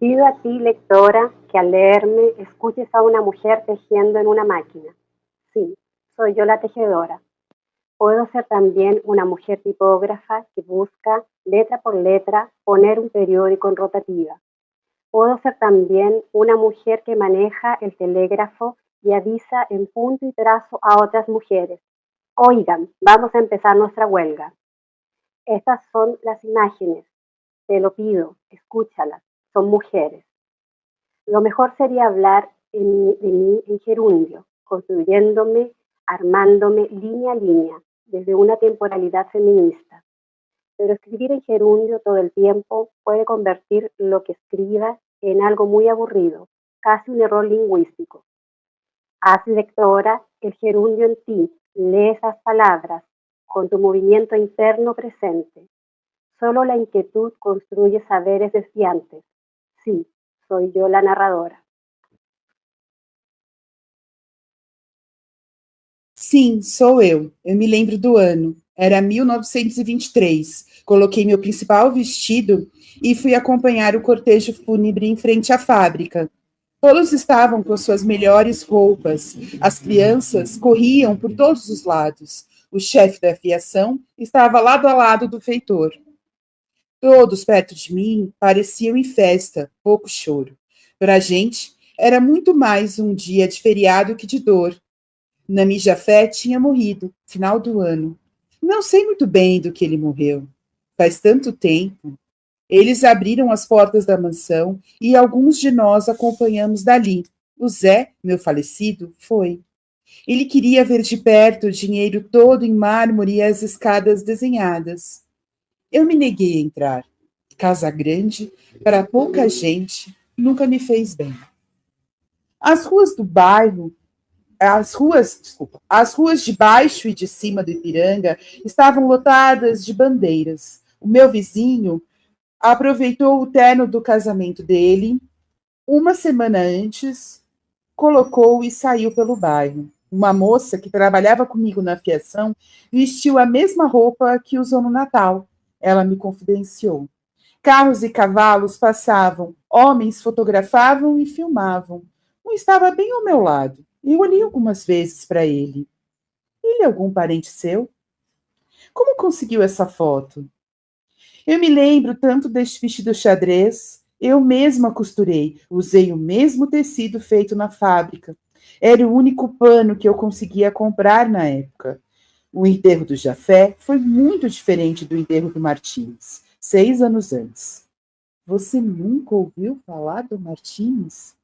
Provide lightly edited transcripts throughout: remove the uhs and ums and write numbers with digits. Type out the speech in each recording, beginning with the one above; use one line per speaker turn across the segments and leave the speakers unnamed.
pido a ti, lectora, que al leerme escuches a una mujer tejiendo en una máquina. Sí, soy yo la tejedora. Puedo ser también una mujer tipógrafa que busca, letra por letra, poner un periódico en rotativa. Puedo ser también una mujer que maneja el telégrafo y avisa en punto y trazo a otras mujeres. Oigan, vamos a empezar nuestra huelga. Estas son las imágenes. Te lo pido, escúchalas. Son mujeres. Lo mejor sería hablar de mí en gerundio, construyéndome, armándome línea a línea, desde una temporalidad feminista. Pero escribir en gerundio todo el tiempo puede convertir lo que escriba en algo muy aburrido, casi un error lingüístico. Haz, lectora, el gerundio en ti, lee esas palabras, con tu movimiento interno presente. Solo la inquietud construye saberes desviantes. Sí, soy yo la narradora.
Sim, sou eu. Eu me lembro do ano. Era 1923. Coloquei meu principal vestido e fui acompanhar o cortejo fúnebre em frente à fábrica. Todos estavam com suas melhores roupas. As crianças corriam por todos os lados. O chefe da aviação estava lado a lado do feitor. Todos perto de mim pareciam em festa, pouco choro. Para a gente, era muito mais um dia de feriado que de dor. Nami Jafé tinha morrido, final do ano. Não sei muito bem do que ele morreu. Faz tanto tempo. Eles abriram as portas da mansão e alguns de nós acompanhamos dali. O Zé, meu falecido, foi. Ele queria ver de perto o dinheiro todo em mármore e as escadas desenhadas. Eu me neguei a entrar. Casa grande, para pouca gente, nunca me fez bem. As ruas do bairro as ruas de baixo e de cima do Ipiranga estavam lotadas de bandeiras. O meu vizinho aproveitou o terno do casamento dele, uma semana antes, colocou e saiu pelo bairro. Uma moça que trabalhava comigo na fiação vestiu a mesma roupa que usou no Natal. Ela me confidenciou. Carros e cavalos passavam, homens fotografavam e filmavam. Um estava bem ao meu lado. Eu olhei algumas vezes para ele. Ele é algum parente seu? Como conseguiu essa foto? Eu me lembro tanto deste vestido xadrez. Eu mesma costurei. Usei o mesmo tecido feito na fábrica. Era o único pano que eu conseguia comprar na época. O enterro do Jafé foi muito diferente do enterro do Martins, 6 anos antes. Você nunca ouviu falar do Martins?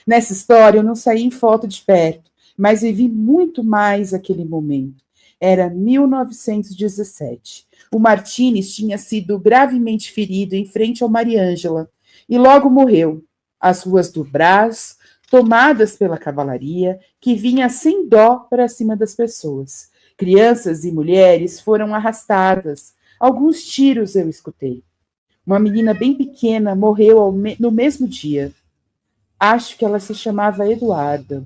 Nessa história eu não saí em foto de perto, mas vivi muito mais aquele momento. Era 1917. O Martins tinha sido gravemente ferido em frente ao Mariângela e logo morreu. As ruas do Brás, tomadas pela cavalaria, que vinha sem dó para cima das pessoas. Crianças e mulheres foram arrastadas. Alguns tiros eu escutei. Uma menina bem pequena morreu no mesmo dia. Acho que ela se chamava Eduarda.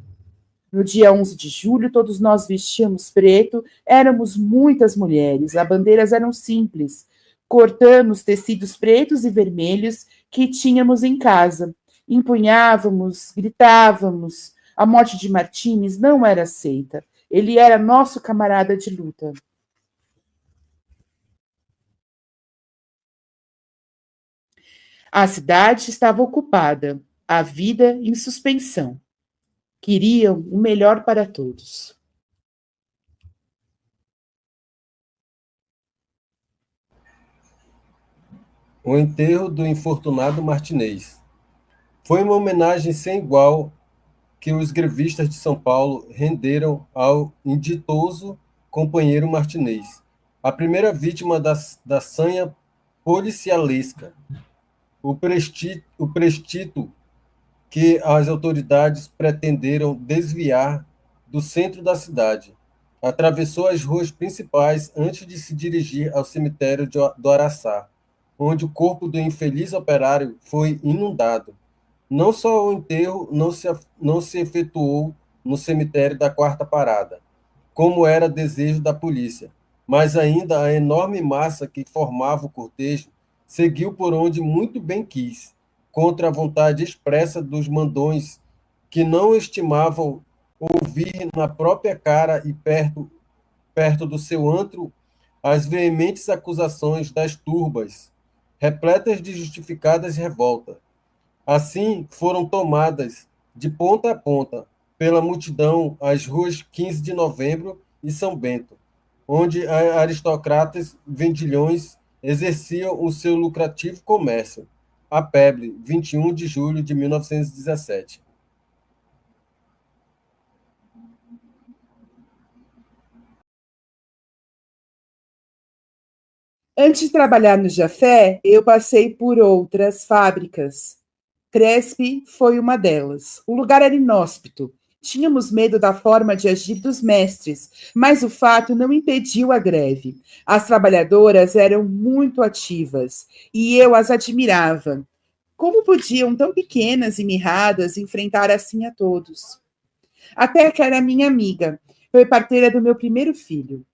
No dia 11 de julho, todos nós vestíamos preto, éramos muitas mulheres, as bandeiras eram simples. Cortamos tecidos pretos e vermelhos que tínhamos em casa. Empunhávamos, gritávamos. A morte de Martins não era aceita. Ele era nosso camarada de luta. A cidade estava ocupada, a vida em suspensão. Queriam o melhor para todos.
O enterro do infortunado Martinez. Foi uma homenagem sem igual que os grevistas de São Paulo renderam ao inditoso companheiro Martinez, a primeira vítima da sanha policialesca. O prestito que as autoridades pretenderam desviar do centro da cidade. Atravessou as ruas principais antes de se dirigir ao cemitério do Araçá, onde o corpo do infeliz operário foi inundado. Não só o enterro não se efetuou no cemitério da Quarta Parada, como era desejo da polícia, mas ainda a enorme massa que formava o cortejo seguiu por onde muito bem quis, contra a vontade expressa dos mandões, que não estimavam ouvir na própria cara e perto do seu antro as veementes acusações das turbas, repletas de justificadas revoltas. Assim foram tomadas, de ponta a ponta, pela multidão as ruas 15 de Novembro e São Bento, onde aristocratas vendilhões exerciam o seu lucrativo comércio. A Pebre, 21 de julho de 1917.
Antes de trabalhar no Jafé, eu passei por outras fábricas. Crespe foi uma delas. O lugar era inóspito. Tínhamos medo da forma de agir dos mestres, mas o fato não impediu a greve. As trabalhadoras eram muito ativas e eu as admirava. Como podiam, tão pequenas e mirradas, enfrentar assim a todos? Até que era minha amiga, foi parteira do meu primeiro filho.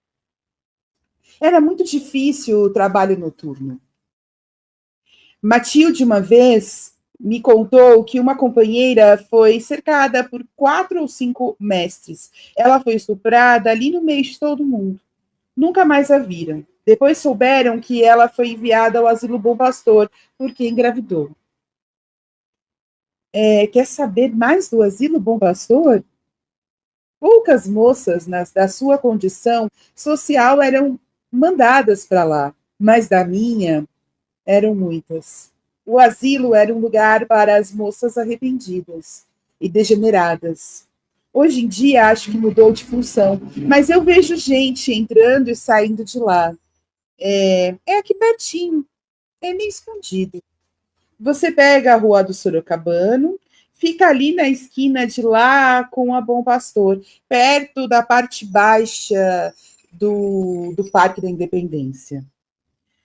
Era muito difícil o trabalho noturno. Matilde, uma vez, me contou que uma companheira foi cercada por 4 ou 5 mestres. Ela foi estuprada ali no meio de todo mundo. Nunca mais a viram. Depois souberam que ela foi enviada ao Asilo Bom Pastor, porque engravidou. Quer saber mais do Asilo Bom Pastor? Poucas moças da sua condição social eram mandadas para lá, mas da minha eram muitas. O asilo era um lugar para as moças arrependidas e degeneradas. Hoje em dia acho que mudou de função, mas eu vejo gente entrando e saindo de lá. É aqui pertinho, é meio escondido. Você pega a Rua do Sorocabano, fica ali na esquina de lá com a Bom Pastor, perto da parte baixa do Parque da Independência.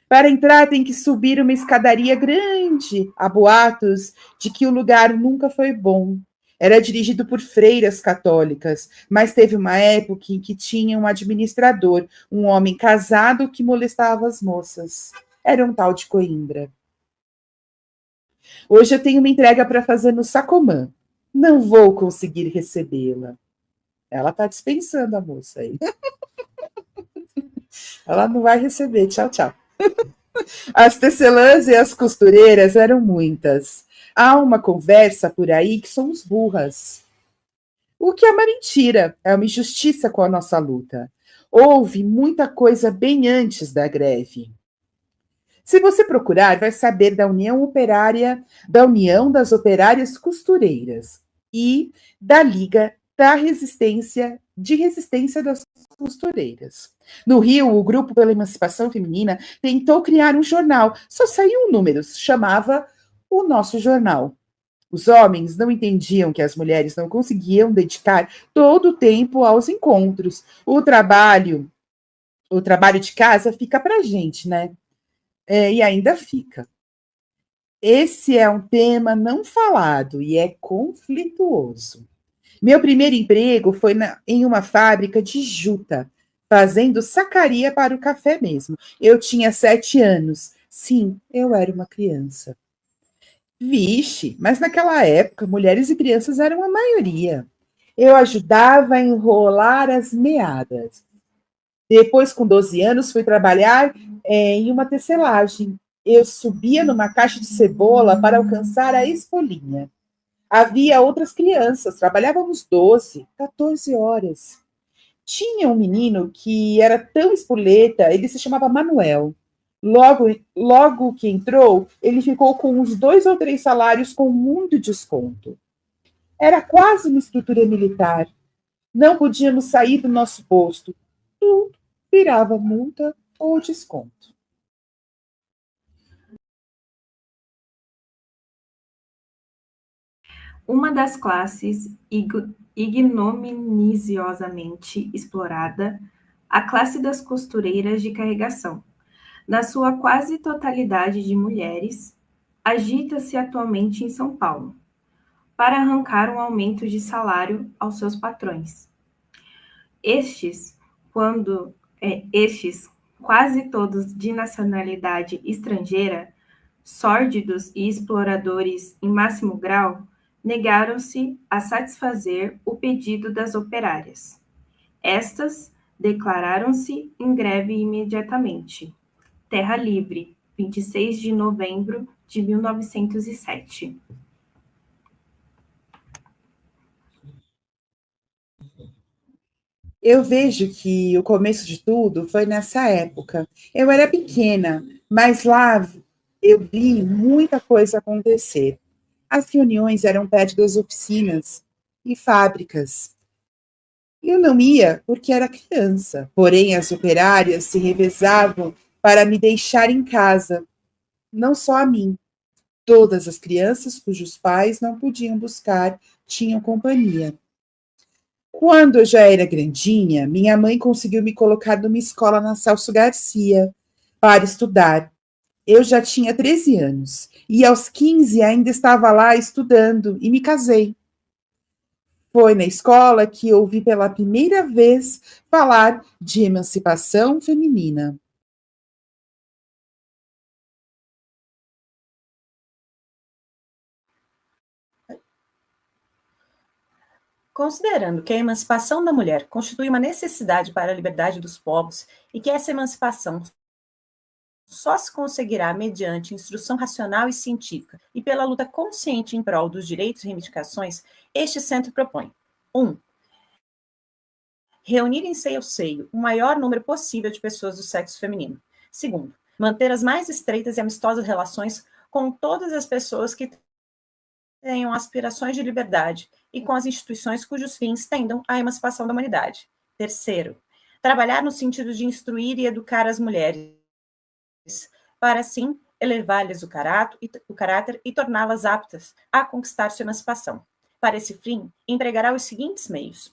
Para entrar, tem que subir uma escadaria grande. Há boatos de que o lugar nunca foi bom. Era dirigido por freiras católicas, mas teve uma época em que tinha um administrador, um homem casado que molestava as moças. Era um tal de Coimbra. Hoje eu tenho uma entrega para fazer no Sacomã. Não vou conseguir recebê-la. Ela está dispensando a moça aí. Ela não vai receber. Tchau, tchau. As tecelãs e as costureiras eram muitas. Há uma conversa por aí que somos burras. O que é uma mentira, é uma injustiça com a nossa luta. Houve muita coisa bem antes da greve. Se você procurar, vai saber da União Operária, da União das Operárias Costureiras e da Liga da Resistência das Costureiras. No Rio, o Grupo pela Emancipação Feminina tentou criar um jornal, só saiu um número, chamava O Nosso Jornal. Os homens não entendiam que as mulheres não conseguiam dedicar todo o tempo aos encontros. O trabalho de casa fica para a gente, né? E ainda fica. Esse é um tema não falado e é conflituoso. Meu primeiro emprego foi em uma fábrica de juta, fazendo sacaria para o café mesmo. Eu tinha 7 anos. Sim, eu era uma criança. Vixe, mas naquela época, mulheres e crianças eram a maioria. Eu ajudava a enrolar as meadas. Depois, com 12 anos, fui trabalhar em uma tecelagem. Eu subia numa caixa de cebola para alcançar a espolinha. Havia outras crianças, trabalhávamos 12, 14 horas. Tinha um menino que era tão espoleta, ele se chamava Manuel. Logo que entrou, ele ficou com uns 2 ou 3 salários com muito desconto. Era quase uma estrutura militar. Não podíamos sair do nosso posto. Tudo virava multa ou desconto.
Uma das classes ignominiosamente explorada, a classe das costureiras de carregação, na sua quase totalidade de mulheres, agita-se atualmente em São Paulo, para arrancar um aumento de salário aos seus patrões. Estes, quase todos de nacionalidade estrangeira, sórdidos e exploradores em máximo grau, negaram-se a satisfazer o pedido das operárias. Estas declararam-se em greve imediatamente. Terra Livre, 26 de novembro de 1907.
Eu vejo que o começo de tudo foi nessa época. Eu era pequena, mas lá eu vi muita coisa acontecer. As reuniões eram perto das oficinas e fábricas. Eu não ia porque era criança, porém as operárias se revezavam para me deixar em casa, não só a mim. Todas as crianças cujos pais não podiam buscar tinham companhia. Quando eu já era grandinha, minha mãe conseguiu me colocar numa escola na Celso Garcia para estudar. Eu já tinha 13 anos e aos 15 ainda estava lá estudando e me casei. Foi na escola que ouvi pela primeira vez falar de emancipação feminina.
Considerando que a emancipação da mulher constitui uma necessidade para a liberdade dos povos e que essa emancipação só se conseguirá mediante instrução racional e científica e pela luta consciente em prol dos direitos e reivindicações, este centro propõe: 1. Reunir em seio o maior número possível de pessoas do sexo feminino. 2. Manter as mais estreitas e amistosas relações com todas as pessoas que tenham aspirações de liberdade e com as instituições cujos fins tendam à emancipação da humanidade. 3. Trabalhar no sentido de instruir e educar as mulheres, para assim elevar-lhes o caráter e torná-las aptas a conquistar sua emancipação. Para esse fim, empregará os seguintes meios: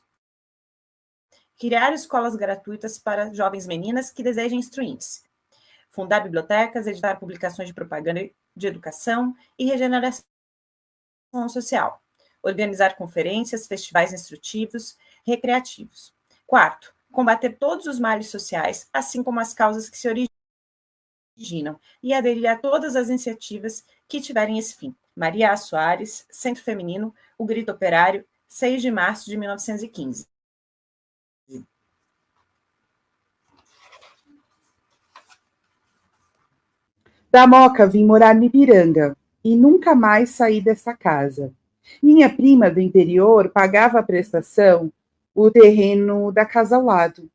criar escolas gratuitas para jovens meninas que desejem instruir-se, fundar bibliotecas, editar publicações de propaganda de educação e regeneração social, organizar conferências, festivais instrutivos, recreativos. 4. Combater todos os males sociais, assim como as causas que se originam, e aderir a todas as iniciativas que tiverem esse fim. Maria A. Soares, Centro Feminino, O Grito Operário, 6 de março de 1915.
Da Moca vim morar no Ipiranga e nunca mais saí dessa casa. Minha prima do interior pagava a prestação o terreno da casa ao lado.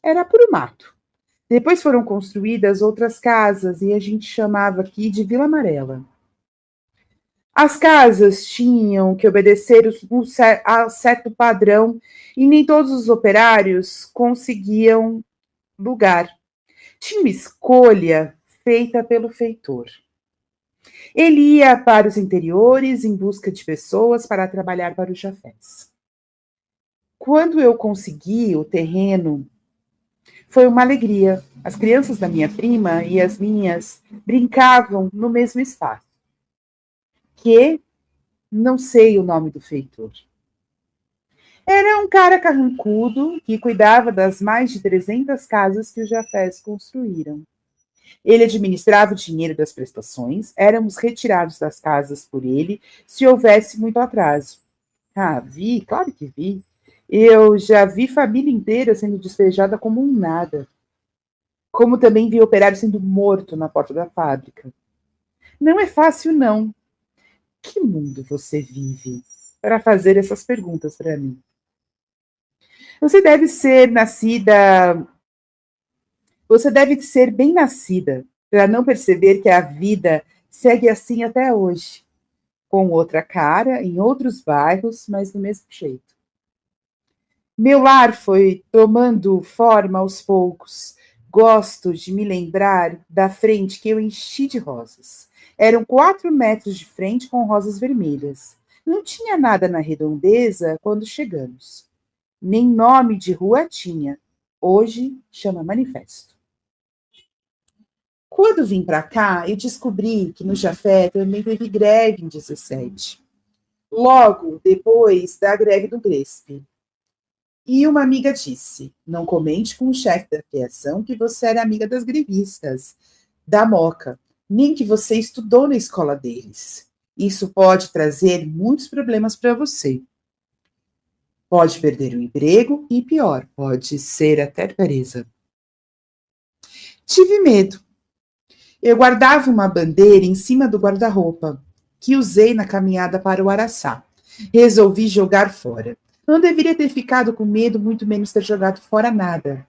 Era puro mato. Depois foram construídas outras casas e a gente chamava aqui de Vila Amarela. As casas tinham que obedecer a certo padrão e nem todos os operários conseguiam lugar. Tinha uma escolha feita pelo feitor. Ele ia para os interiores em busca de pessoas para trabalhar para os jafés. Quando eu consegui o terreno, foi uma alegria. As crianças da minha prima e as minhas brincavam no mesmo espaço, que não sei o nome do feitor. Era um cara carrancudo que cuidava das mais de 300 casas que os jafés construíram. Ele administrava o dinheiro das prestações, éramos retirados das casas por ele se houvesse muito atraso. Ah, vi, claro que vi. Eu já vi família inteira sendo despejada como um nada. Como também vi operário sendo morto na porta da fábrica. Não é fácil, não. Que mundo você vive para fazer essas perguntas para mim? Você deve ser bem nascida para não perceber que a vida segue assim até hoje, com outra cara, em outros bairros, mas do mesmo jeito. Meu lar foi tomando forma aos poucos. Gosto de me lembrar da frente que eu enchi de rosas. Eram 4 metros de frente com rosas vermelhas. Não tinha nada na redondeza quando chegamos. Nem nome de rua tinha. Hoje chama Manifesto. Quando vim para cá, eu descobri que no Jafé também teve greve em 17. Logo depois da greve do Grespe. E uma amiga disse: não comente com o chefe da fiação que você era amiga das grevistas, da Moca. nem que você estudou na escola deles. Isso pode trazer muitos problemas para você. Pode perder o emprego e, pior, pode ser até presa. Tive medo. Eu guardava uma bandeira em cima do guarda-roupa, que usei na caminhada para o Araçá. Resolvi jogar fora. Não deveria ter ficado com medo, muito menos ter jogado fora nada.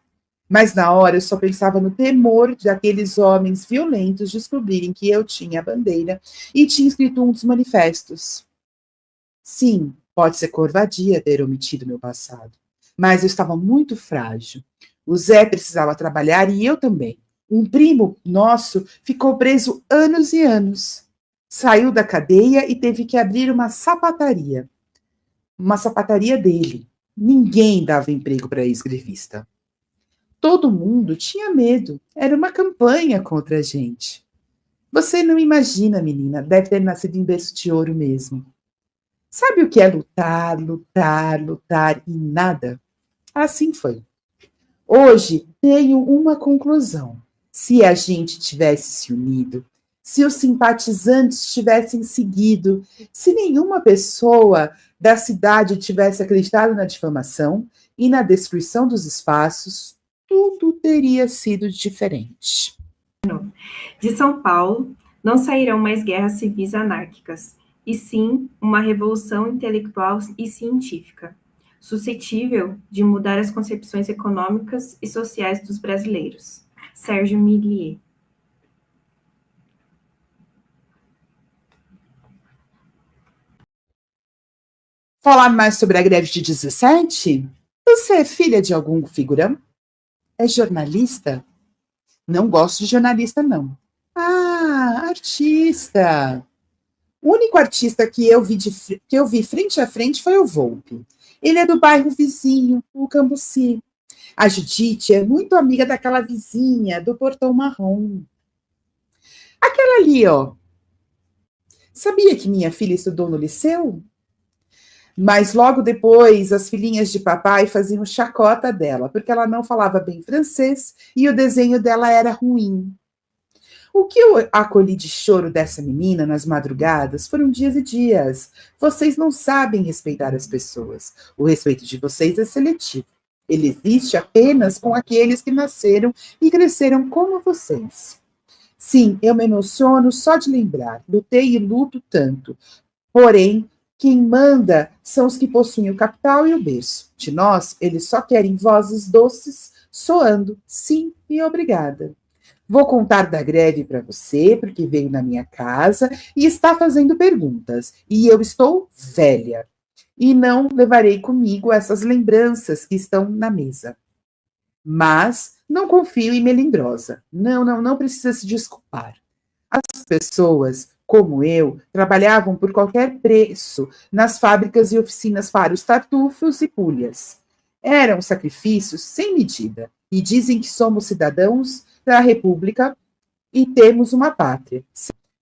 Mas na hora eu só pensava no temor daqueles homens violentos descobrirem que eu tinha a bandeira e tinha escrito um dos manifestos. Sim, pode ser covardia ter omitido meu passado, mas eu estava muito frágil. O Zé precisava trabalhar e eu também. Um primo nosso ficou preso anos e anos. Saiu da cadeia e teve que abrir uma sapataria. Uma sapataria dele. Ninguém dava emprego para ex-grevista. Todo mundo tinha medo. Era uma campanha contra a gente. Você não imagina, menina, deve ter nascido em berço de ouro mesmo. Sabe o que é lutar, lutar, lutar e nada? Assim foi. Hoje tenho uma conclusão. Se a gente tivesse se unido, se os simpatizantes tivessem seguido, se nenhuma pessoa da cidade tivesse acreditado na difamação e na destruição dos espaços, tudo teria sido diferente.
De São Paulo não sairão mais guerras civis anárquicas, e sim uma revolução intelectual e científica, suscetível de mudar as concepções econômicas e sociais dos brasileiros. Sérgio Millier.
Falar mais sobre a greve de 17? Você é filha de algum figurão? É jornalista? Não gosto de jornalista, não. Ah, artista. O único artista que eu vi frente a frente foi o Volpe. Ele é do bairro vizinho, o Cambuci. A Judite é muito amiga daquela vizinha do Portão Marrom. Aquela ali, ó. Sabia que minha filha estudou no liceu? Mas logo depois, as filhinhas de papai faziam chacota dela, porque ela não falava bem francês e o desenho dela era ruim. O que eu acolhi de choro dessa menina nas madrugadas foram dias e dias. Vocês não sabem respeitar as pessoas. O respeito de vocês é seletivo. Ele existe apenas com aqueles que nasceram e cresceram como vocês. Sim, eu me emociono só de lembrar. Lutei e luto tanto. Porém, quem manda são os que possuem o capital e o berço. De nós, eles só querem vozes doces, soando sim e obrigada. Vou contar da greve para você, porque veio na minha casa e está fazendo perguntas. E eu estou velha. E não levarei comigo essas lembranças que estão na mesa. Mas não confio em melindrosa. Não precisa se desculpar. As pessoas, como eu, trabalhavam por qualquer preço nas fábricas e oficinas para os tartufos e pulhas. Eram sacrifícios sem medida. E dizem que somos cidadãos da República e temos uma pátria.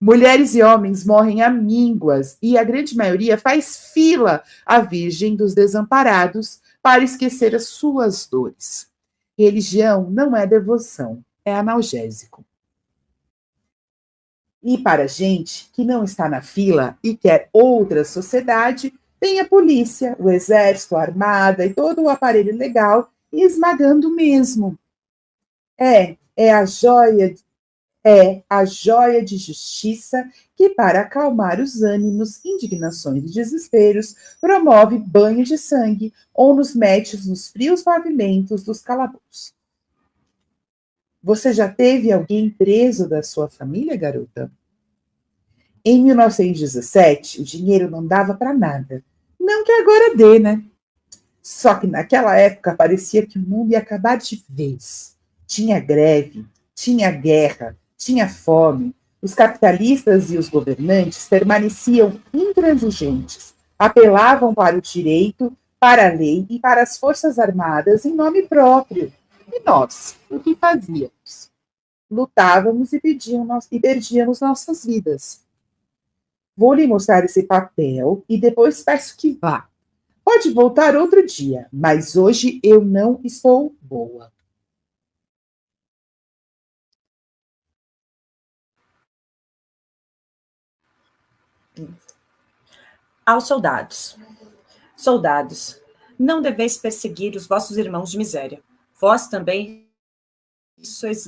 Mulheres e homens morrem a mínguas e a grande maioria faz fila à Virgem dos Desamparados para esquecer as suas dores. Religião não é devoção, é analgésico. E para gente que não está na fila e quer outra sociedade, vem a polícia, o exército, a armada e todo o aparelho legal esmagando mesmo. É a joia de justiça que, para acalmar os ânimos, indignações e desesperos, promove banho de sangue ou nos mete nos frios pavimentos dos calabouços. Você já teve alguém preso da sua família, garota? Em 1917, o dinheiro não dava para nada. Não que agora dê, né? Só que naquela época parecia que o mundo ia acabar de vez. Tinha greve, tinha guerra, tinha fome. Os capitalistas e os governantes permaneciam intransigentes, apelavam para o direito, para a lei e para as forças armadas em nome próprio. E nós, o que fazíamos? Lutávamos e perdíamos nossas vidas. Vou lhe mostrar esse papel e depois peço que vá. Pode voltar outro dia, mas hoje eu não estou boa.
Aos soldados. Soldados, não deveis perseguir os vossos irmãos de miséria. Vós também sois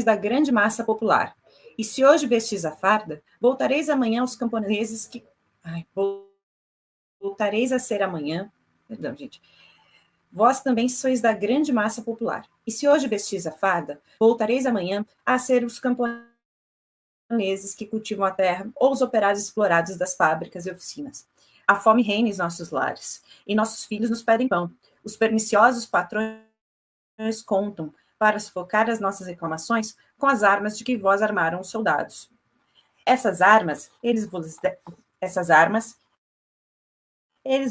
da grande massa popular. E se hoje vestis a farda, voltareis amanhã aos camponeses que... voltareis a ser amanhã... Perdão, gente. Vós também sois da grande massa popular. E se hoje vestis a farda, voltareis amanhã a ser os camponeses que cultivam a terra ou os operários explorados das fábricas e oficinas. A fome reina em nossos lares, e nossos filhos nos pedem pão. Os perniciosos patrões contam para sufocar as nossas reclamações com as armas de que vós armaram os soldados. Essas armas, eles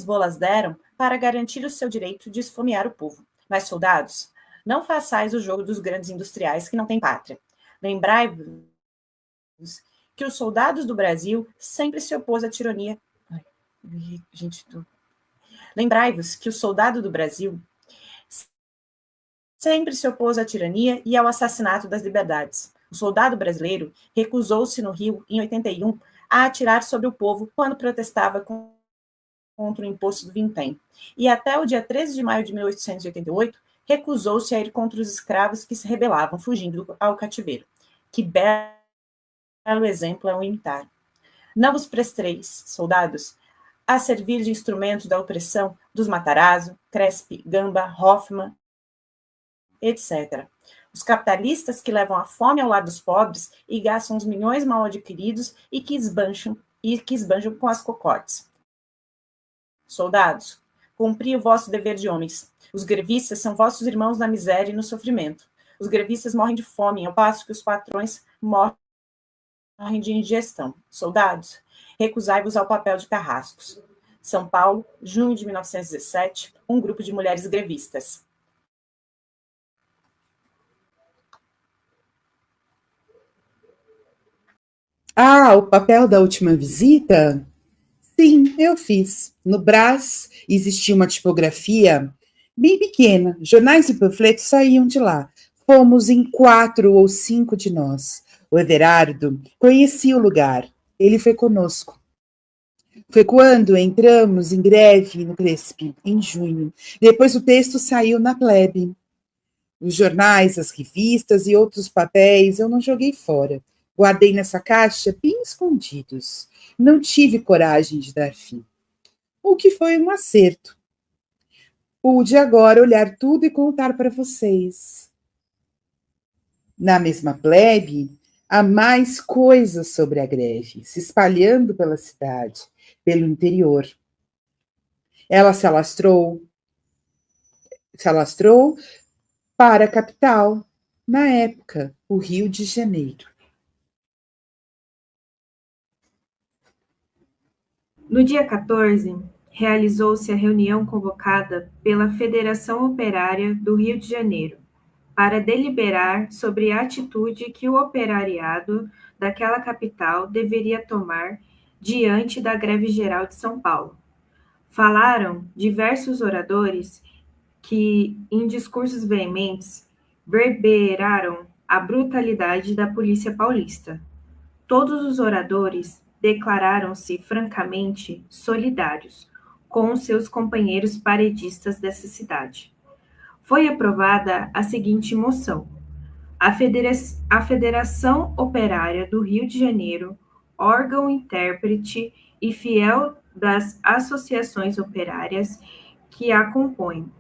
vos-las deram para garantir o seu direito de esfomear o povo. Mas, soldados, não façais o jogo dos grandes industriais que não têm pátria. Lembrai-vos que os soldados do Brasil sempre se opôs à tirania. Lembrai-vos que o soldado do Brasil sempre se opôs à tirania e ao assassinato das liberdades. O soldado brasileiro recusou-se no Rio, em 81, a atirar sobre o povo quando protestava contra o imposto do vintém. E até o dia 13 de maio de 1888, recusou-se a ir contra os escravos que se rebelavam, fugindo ao cativeiro. Que belo exemplo é um imitar. Não vos presteis, soldados, a servir de instrumento da opressão dos Matarazzo, Crespi, Gamba, Hoffmann, etc. Os capitalistas que levam a fome ao lado dos pobres e gastam os milhões mal adquiridos e que esbanjam com as cocotes. Soldados, cumpri o vosso dever de homens. Os grevistas são vossos irmãos na miséria e no sofrimento. Os grevistas morrem de fome, ao passo que os patrões morrem de indigestão. Soldados, recusai-vos ao papel de carrascos. São Paulo, junho de 1917, um grupo de mulheres grevistas.
Ah, o papel da última visita? Sim, eu fiz. No Brás existia uma tipografia bem pequena. Jornais e panfletos saíam de lá. Fomos em 4 ou 5 de nós. O Everardo conhecia o lugar. Ele foi conosco. Foi quando entramos em greve no Crespi, em junho. Depois o texto saiu na Plebe. Os jornais, as revistas e outros papéis eu não joguei fora. Guardei nessa caixa bem escondidos. Não tive coragem de dar fim. O que foi um acerto. Pude agora olhar tudo e contar para vocês. Na mesma Plebe, há mais coisas sobre a greve, se espalhando pela cidade, pelo interior. Ela se alastrou para a capital, na época, o Rio de Janeiro.
No dia 14, realizou-se a reunião convocada pela Federação Operária do Rio de Janeiro para deliberar sobre a atitude que o operariado daquela capital deveria tomar diante da greve geral de São Paulo. Falaram diversos oradores que, em discursos veementes, verberaram a brutalidade da polícia paulista. Todos os oradores declararam-se francamente solidários com os seus companheiros paredistas dessa cidade. Foi aprovada a seguinte moção: a Federação Operária do Rio de Janeiro, órgão intérprete e fiel das associações operárias que a compõem.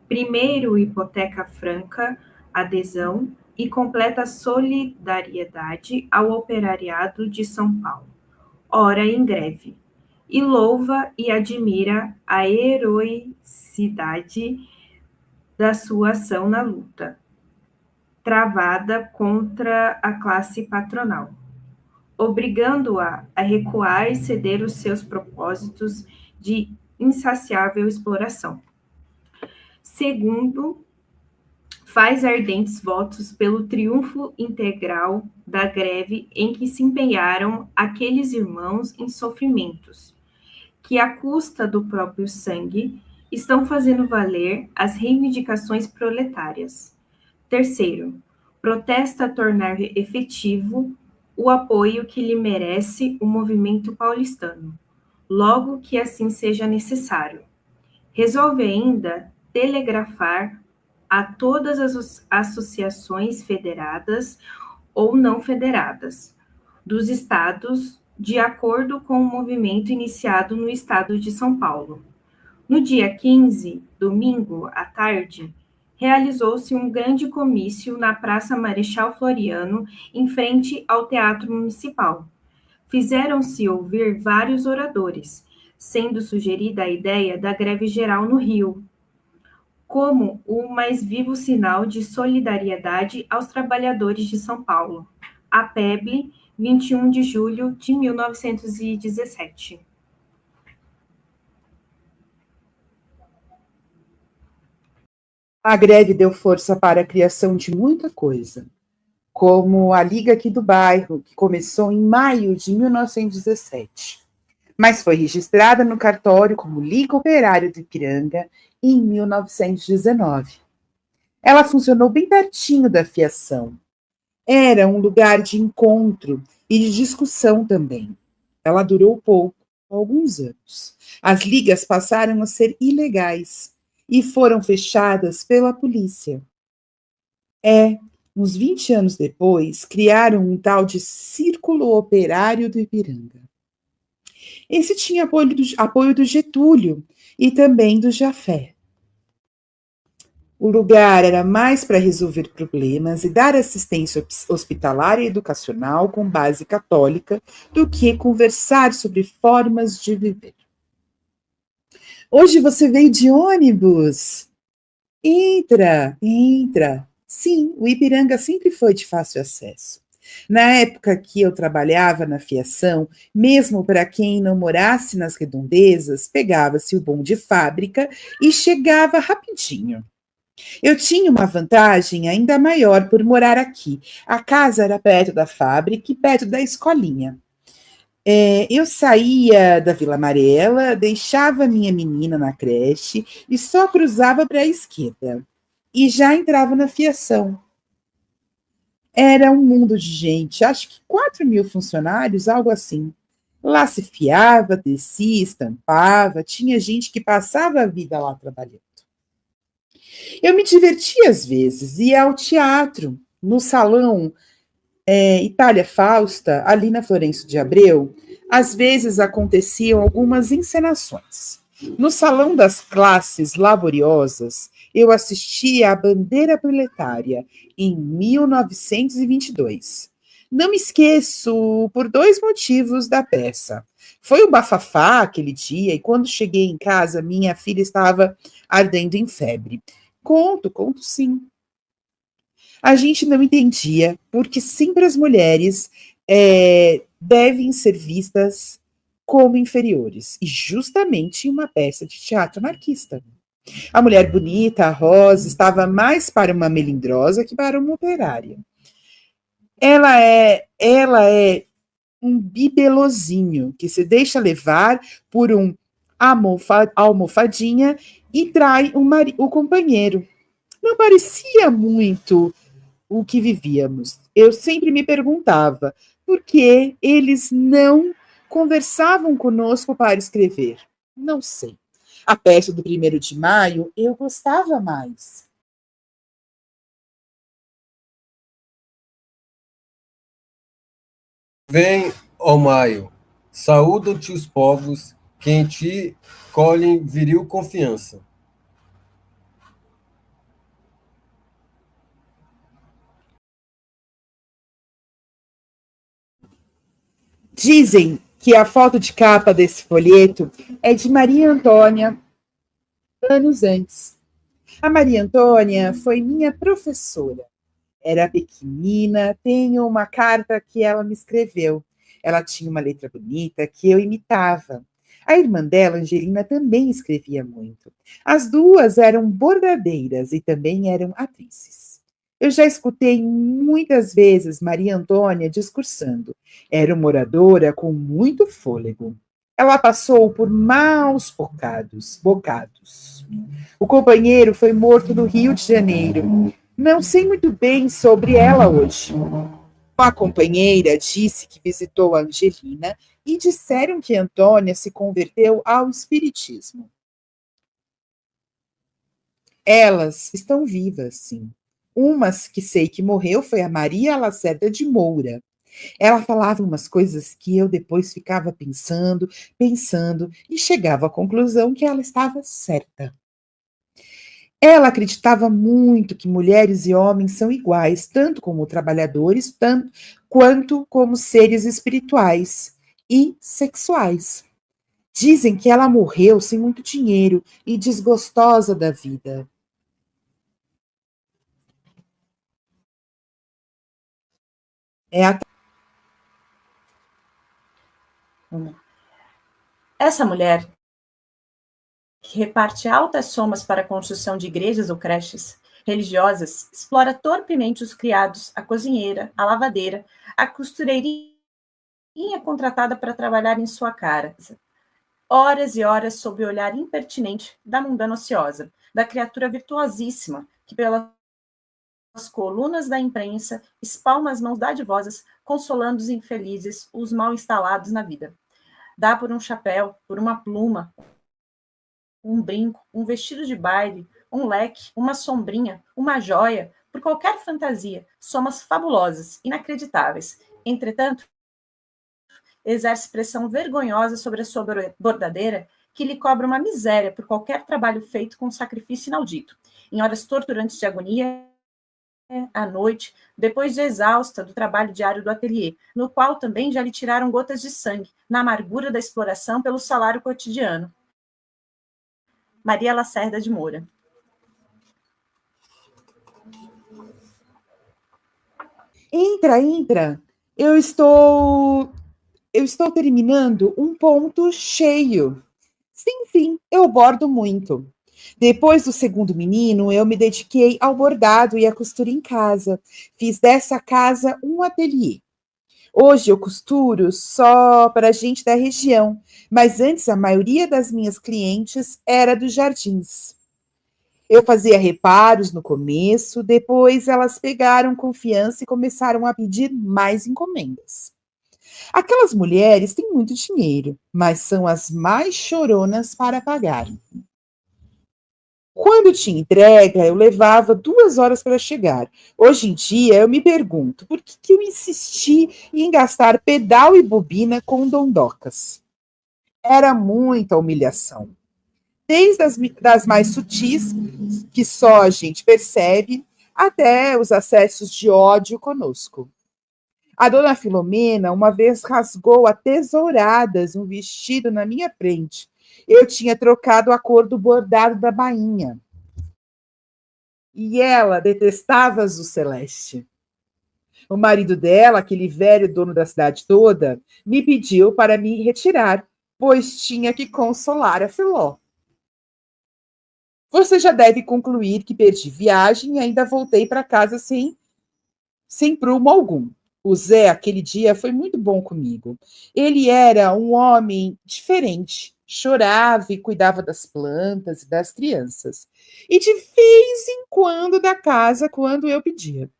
Primeiro, hipoteca franca, adesão e completa solidariedade ao operariado de São Paulo, ora em greve, e louva e admira a heroicidade da sua ação na luta, travada contra a classe patronal, obrigando-a a recuar e ceder os seus propósitos de insaciável exploração. Segundo, faz ardentes votos pelo triunfo integral da greve em que se empenharam aqueles irmãos em sofrimentos, que à custa do próprio sangue estão fazendo valer as reivindicações proletárias. Terceiro, protesta tornar efetivo o apoio que lhe merece o movimento paulistano, logo que assim seja necessário. Resolve ainda telegrafar a todas as associações federadas ou não federadas dos estados, de acordo com o movimento iniciado no estado de São Paulo. No dia 15, domingo, à tarde, realizou-se um grande comício na Praça Marechal Floriano, em frente ao Teatro Municipal. Fizeram-se ouvir vários oradores, sendo sugerida a ideia da greve geral no Rio, como o mais vivo sinal de solidariedade aos trabalhadores de São Paulo. A PEBLE, 21 de julho de 1917.
A greve deu força para a criação de muita coisa, como a Liga aqui do bairro, que começou em maio de 1917, mas foi registrada no cartório como Liga Operária do Ipiranga em 1919. Ela funcionou bem pertinho da fiação. Era um lugar de encontro e de discussão também. Ela durou pouco, alguns anos. As ligas passaram a ser ilegais e foram fechadas pela polícia. Uns 20 anos depois, criaram um tal de Círculo Operário do Ipiranga. Esse tinha apoio do Getúlio e também do Jafé. O lugar era mais para resolver problemas e dar assistência hospitalar e educacional com base católica do que conversar sobre formas de viver. Hoje você veio de ônibus? Entra. Sim, o Ipiranga sempre foi de fácil acesso. Na época que eu trabalhava na fiação, mesmo para quem não morasse nas redondezas, pegava-se o bonde de fábrica e chegava rapidinho. Eu tinha uma vantagem ainda maior por morar aqui. A casa era perto da fábrica e perto da escolinha. Eu saía da Vila Amarela, deixava minha menina na creche e só cruzava para a esquerda. E já entrava na fiação. Era um mundo de gente, acho que 4.000 funcionários, algo assim. Lá se fiava, descia, estampava, tinha gente que passava a vida lá trabalhando. Eu me divertia às vezes, ia ao teatro, no salão Itália Fausta, ali na Florencio de Abreu, às vezes aconteciam algumas encenações. No Salão das Classes Laboriosas, eu assistia à Bandeira Proletária, em 1922. Não me esqueço por 2 motivos da peça. Foi um bafafá aquele dia, e quando cheguei em casa, minha filha estava ardendo em febre. Conto sim. A gente não entendia porque sempre as mulheres devem ser vistas como inferiores, e justamente em uma peça de teatro anarquista. A mulher bonita, a Rosa, estava mais para uma melindrosa que para uma operária. Ela é um bibelozinho que se deixa levar por um almofadinha e trai o companheiro. Não parecia muito o que vivíamos. Eu sempre me perguntava por que eles não conversavam conosco para escrever. Não sei. A peça do 1º de maio eu gostava mais.
Vem, ó Maio, saúdam-te os povos, que em ti colhem viril confiança.
Dizem que a foto de capa desse folheto é de Maria Antônia, anos antes. A Maria Antônia foi minha professora. Era pequenina, tenho uma carta que ela me escreveu. Ela tinha uma letra bonita que eu imitava. A irmã dela, Angelina, também escrevia muito. As duas eram bordadeiras e também eram atrizes. Eu já escutei muitas vezes Maria Antônia discursando. Era uma oradora com muito fôlego. Ela passou por maus bocados. O companheiro foi morto no Rio de Janeiro. Não sei muito bem sobre ela hoje. Uma companheira disse que visitou a Angelina e disseram que Antônia se converteu ao espiritismo. Elas estão vivas, sim. Uma que sei que morreu foi a Maria Lacerda de Moura. Ela falava umas coisas que eu depois ficava pensando e chegava à conclusão que ela estava certa. Ela acreditava muito que mulheres e homens são iguais, tanto como trabalhadores, quanto como seres espirituais e sexuais. Dizem que ela morreu sem muito dinheiro e desgostosa da vida.
Essa mulher, que reparte altas somas para a construção de igrejas ou creches religiosas, explora torpemente os criados, a cozinheira, a lavadeira, a costureirinha contratada para trabalhar em sua casa. Horas e horas sob o olhar impertinente da mundana ociosa, da criatura virtuosíssima que, pelas colunas da imprensa, espalma as mãos dadivosas, consolando os infelizes, os mal instalados na vida. Dá por um chapéu, por uma pluma, um brinco, um vestido de baile, um leque, uma sombrinha, uma joia, por qualquer fantasia, somas fabulosas, inacreditáveis. Entretanto, exerce pressão vergonhosa sobre a sua bordadeira, que lhe cobra uma miséria por qualquer trabalho feito com sacrifício inaudito. Em horas torturantes de agonia, à noite, depois de exausta do trabalho diário do ateliê, no qual também já lhe tiraram gotas de sangue, na amargura da exploração pelo salário cotidiano. Maria Lacerda de Moura.
Entra. Eu estou terminando um ponto cheio. Sim, eu bordo muito. Depois do segundo menino, eu me dediquei ao bordado e à costura em casa. Fiz dessa casa um ateliê. Hoje eu costuro só para gente da região, mas antes a maioria das minhas clientes era dos jardins. Eu fazia reparos no começo, depois elas pegaram confiança e começaram a pedir mais encomendas. Aquelas mulheres têm muito dinheiro, mas são as mais choronas para pagar. Quando tinha entrega, eu levava 2 horas para chegar. Hoje em dia, eu me pergunto por que eu insisti em gastar pedal e bobina com dondocas. Era muita humilhação. Desde das mais sutis, que só a gente percebe, até os acessos de ódio conosco. A dona Filomena uma vez rasgou a tesouradas um vestido na minha frente. Eu tinha trocado a cor do bordado da bainha. E ela detestava azul celeste. O marido dela, aquele velho dono da cidade toda, me pediu para me retirar, pois tinha que consolar a Filó. Você já deve concluir que perdi viagem e ainda voltei para casa sem prumo algum. O Zé, aquele dia, foi muito bom comigo. Ele era um homem diferente. Chorava e cuidava das plantas e das crianças. E de vez em quando da casa, quando eu pedia.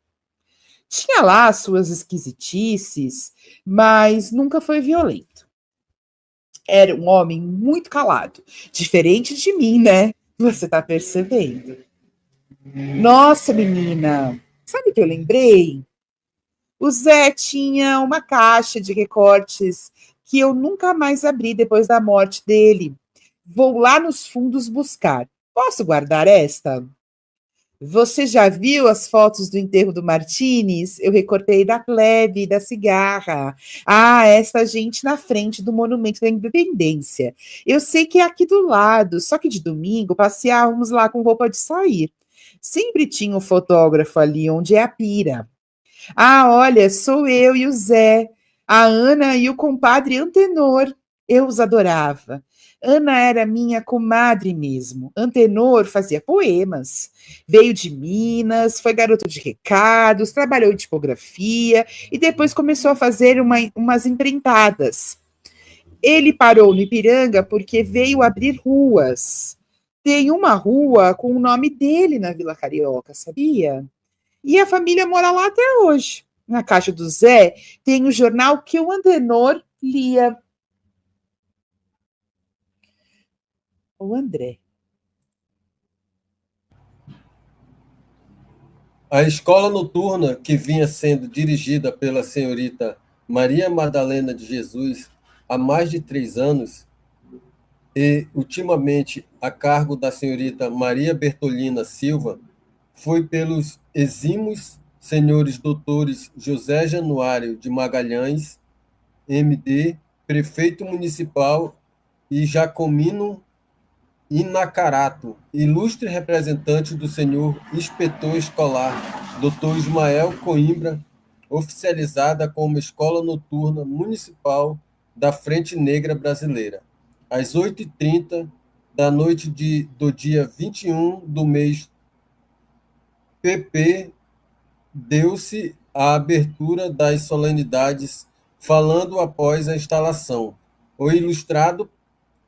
Tinha lá suas esquisitices, mas nunca foi violento. Era um homem muito calado. Diferente de mim, né? Você está percebendo? Nossa, menina, sabe o que eu lembrei? O Zé tinha uma caixa de recortes que eu nunca mais abri depois da morte dele. Vou lá nos fundos buscar. Posso guardar esta? Você já viu as fotos do enterro do Martínez? Eu recortei da plebe, da cigarra. Ah, essa gente na frente do Monumento da Independência. Eu sei que é aqui do lado, só que de domingo passeávamos lá com roupa de sair. Sempre tinha um fotógrafo ali onde é a pira. Ah, olha, sou eu e o Zé, a Ana e o compadre Antenor. Eu os adorava. Ana era minha comadre mesmo. Antenor fazia poemas. Veio de Minas, foi garoto de recados, trabalhou em tipografia e depois começou a fazer umas empreitadas. Ele parou no Ipiranga porque veio abrir ruas. Tem uma rua com o nome dele na Vila Carioca, sabia? E a família mora lá até hoje. Na caixa do Zé tem o jornal que o Antenor lia. O André.
A escola noturna, que vinha sendo dirigida pela senhorita Maria Madalena de Jesus há mais de 3 anos, e ultimamente a cargo da senhorita Maria Bertolina Silva, foi pelos exímios senhores doutores José Januário de Magalhães, MD, prefeito municipal, e Jacomino Inacarato, ilustre representante do senhor inspetor escolar, Dr. Ismael Coimbra, oficializada como Escola Noturna Municipal da Frente Negra Brasileira, às 8h30 da noite do dia 21 do mês pp, deu-se a abertura das solenidades, falando após a instalação. O ilustrado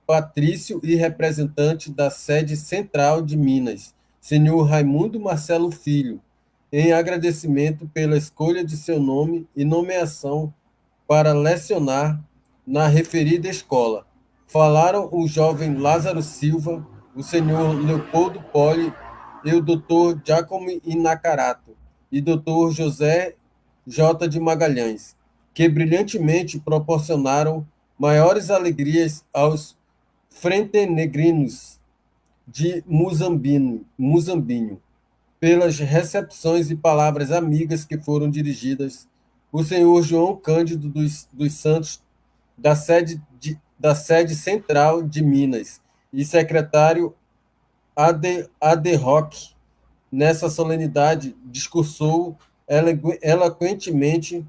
patrício e representante da sede central de Minas, senhor Raimundo Marcelo Filho, em agradecimento pela escolha de seu nome e nomeação para lecionar na referida escola. Falaram o jovem Lázaro Silva, o senhor Leopoldo Poli e o doutor Giacomo Inacarato e doutor José J. de Magalhães, que brilhantemente proporcionaram maiores alegrias aos frentenegrinos de Muzambinho, pelas recepções e palavras amigas que foram dirigidas, o senhor João Cândido dos Santos, da sede central de Minas, e secretário ad hoc, nessa solenidade, discursou eloquentemente,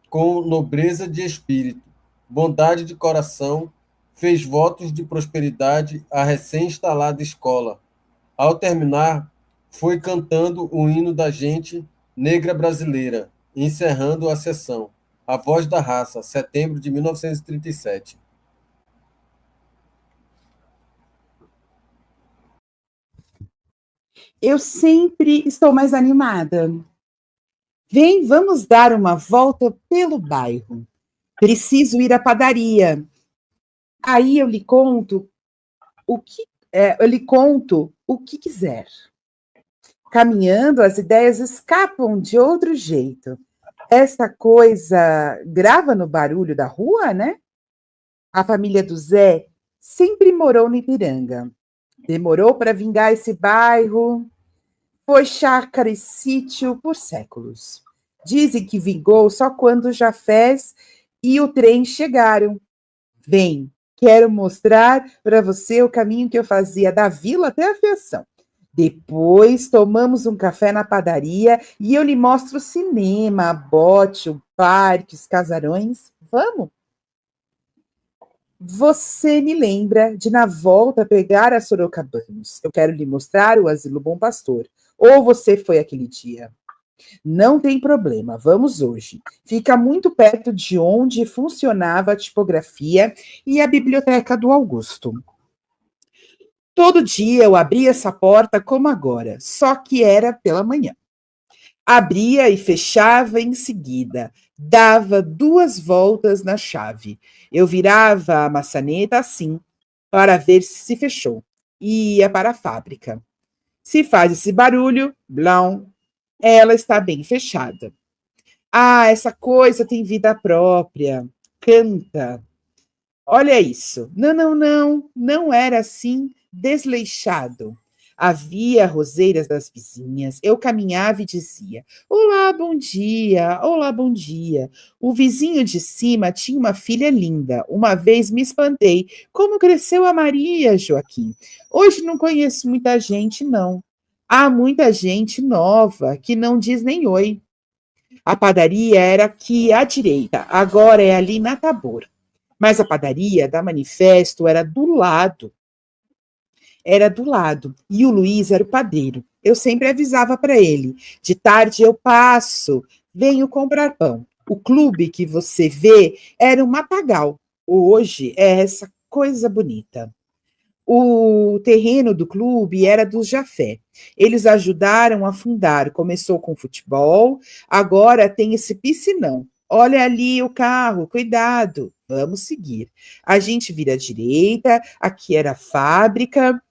com nobreza de espírito, bondade de coração, fez votos de prosperidade à recém-instalada escola. Ao terminar, foi cantando o hino da gente negra brasileira, encerrando a sessão. A Voz da Raça, setembro de 1937.
Eu sempre estou mais animada. Vem, vamos dar uma volta pelo bairro. Preciso ir à padaria. Aí eu lhe conto o que quiser. Caminhando, as ideias escapam de outro jeito. Essa coisa grava no barulho da rua, né? A família do Zé sempre morou no Ipiranga. Demorou para vingar esse bairro. Foi chácara e sítio por séculos. Dizem que vingou só quando os Jafés e o trem chegaram. Vem, quero mostrar para você o caminho que eu fazia da vila até a Fiação. Depois tomamos um café na padaria e eu lhe mostro o cinema, a bote, o parque, os casarões. Vamos? Você me lembra de, na volta, pegar a Sorocabanos. Eu quero lhe mostrar o Asilo Bom Pastor. Ou você foi aquele dia? Não tem problema, vamos hoje. Fica muito perto de onde funcionava a tipografia e a biblioteca do Augusto. Todo dia eu abria essa porta como agora, só que era pela manhã. Abria e fechava em seguida, dava 2 voltas na chave. Eu virava a maçaneta assim, para ver se fechou. Ia para a fábrica. Se faz esse barulho, blão, ela está bem fechada. Ah, essa coisa tem vida própria. Canta. Olha isso. Não era assim desleixado. Havia roseiras das vizinhas. Eu caminhava e dizia: olá, bom dia, olá, bom dia. O vizinho de cima tinha uma filha linda. Uma vez me espantei. Como cresceu a Maria, Joaquim? Hoje não conheço muita gente, não. Há muita gente nova que não diz nem oi. A padaria era aqui à direita, agora é ali na Tabor. Mas a padaria da Manifesto era do lado. Era do lado. E o Luiz era o padeiro. Eu sempre avisava para ele: de tarde eu passo, venho comprar pão. O clube que você vê era um matagal. Hoje é essa coisa bonita. O terreno do clube era dos Jafé. Eles ajudaram a fundar. Começou com futebol, agora tem esse piscinão. Olha ali o carro, cuidado. Vamos seguir. A gente vira à direita, aqui era a fábrica.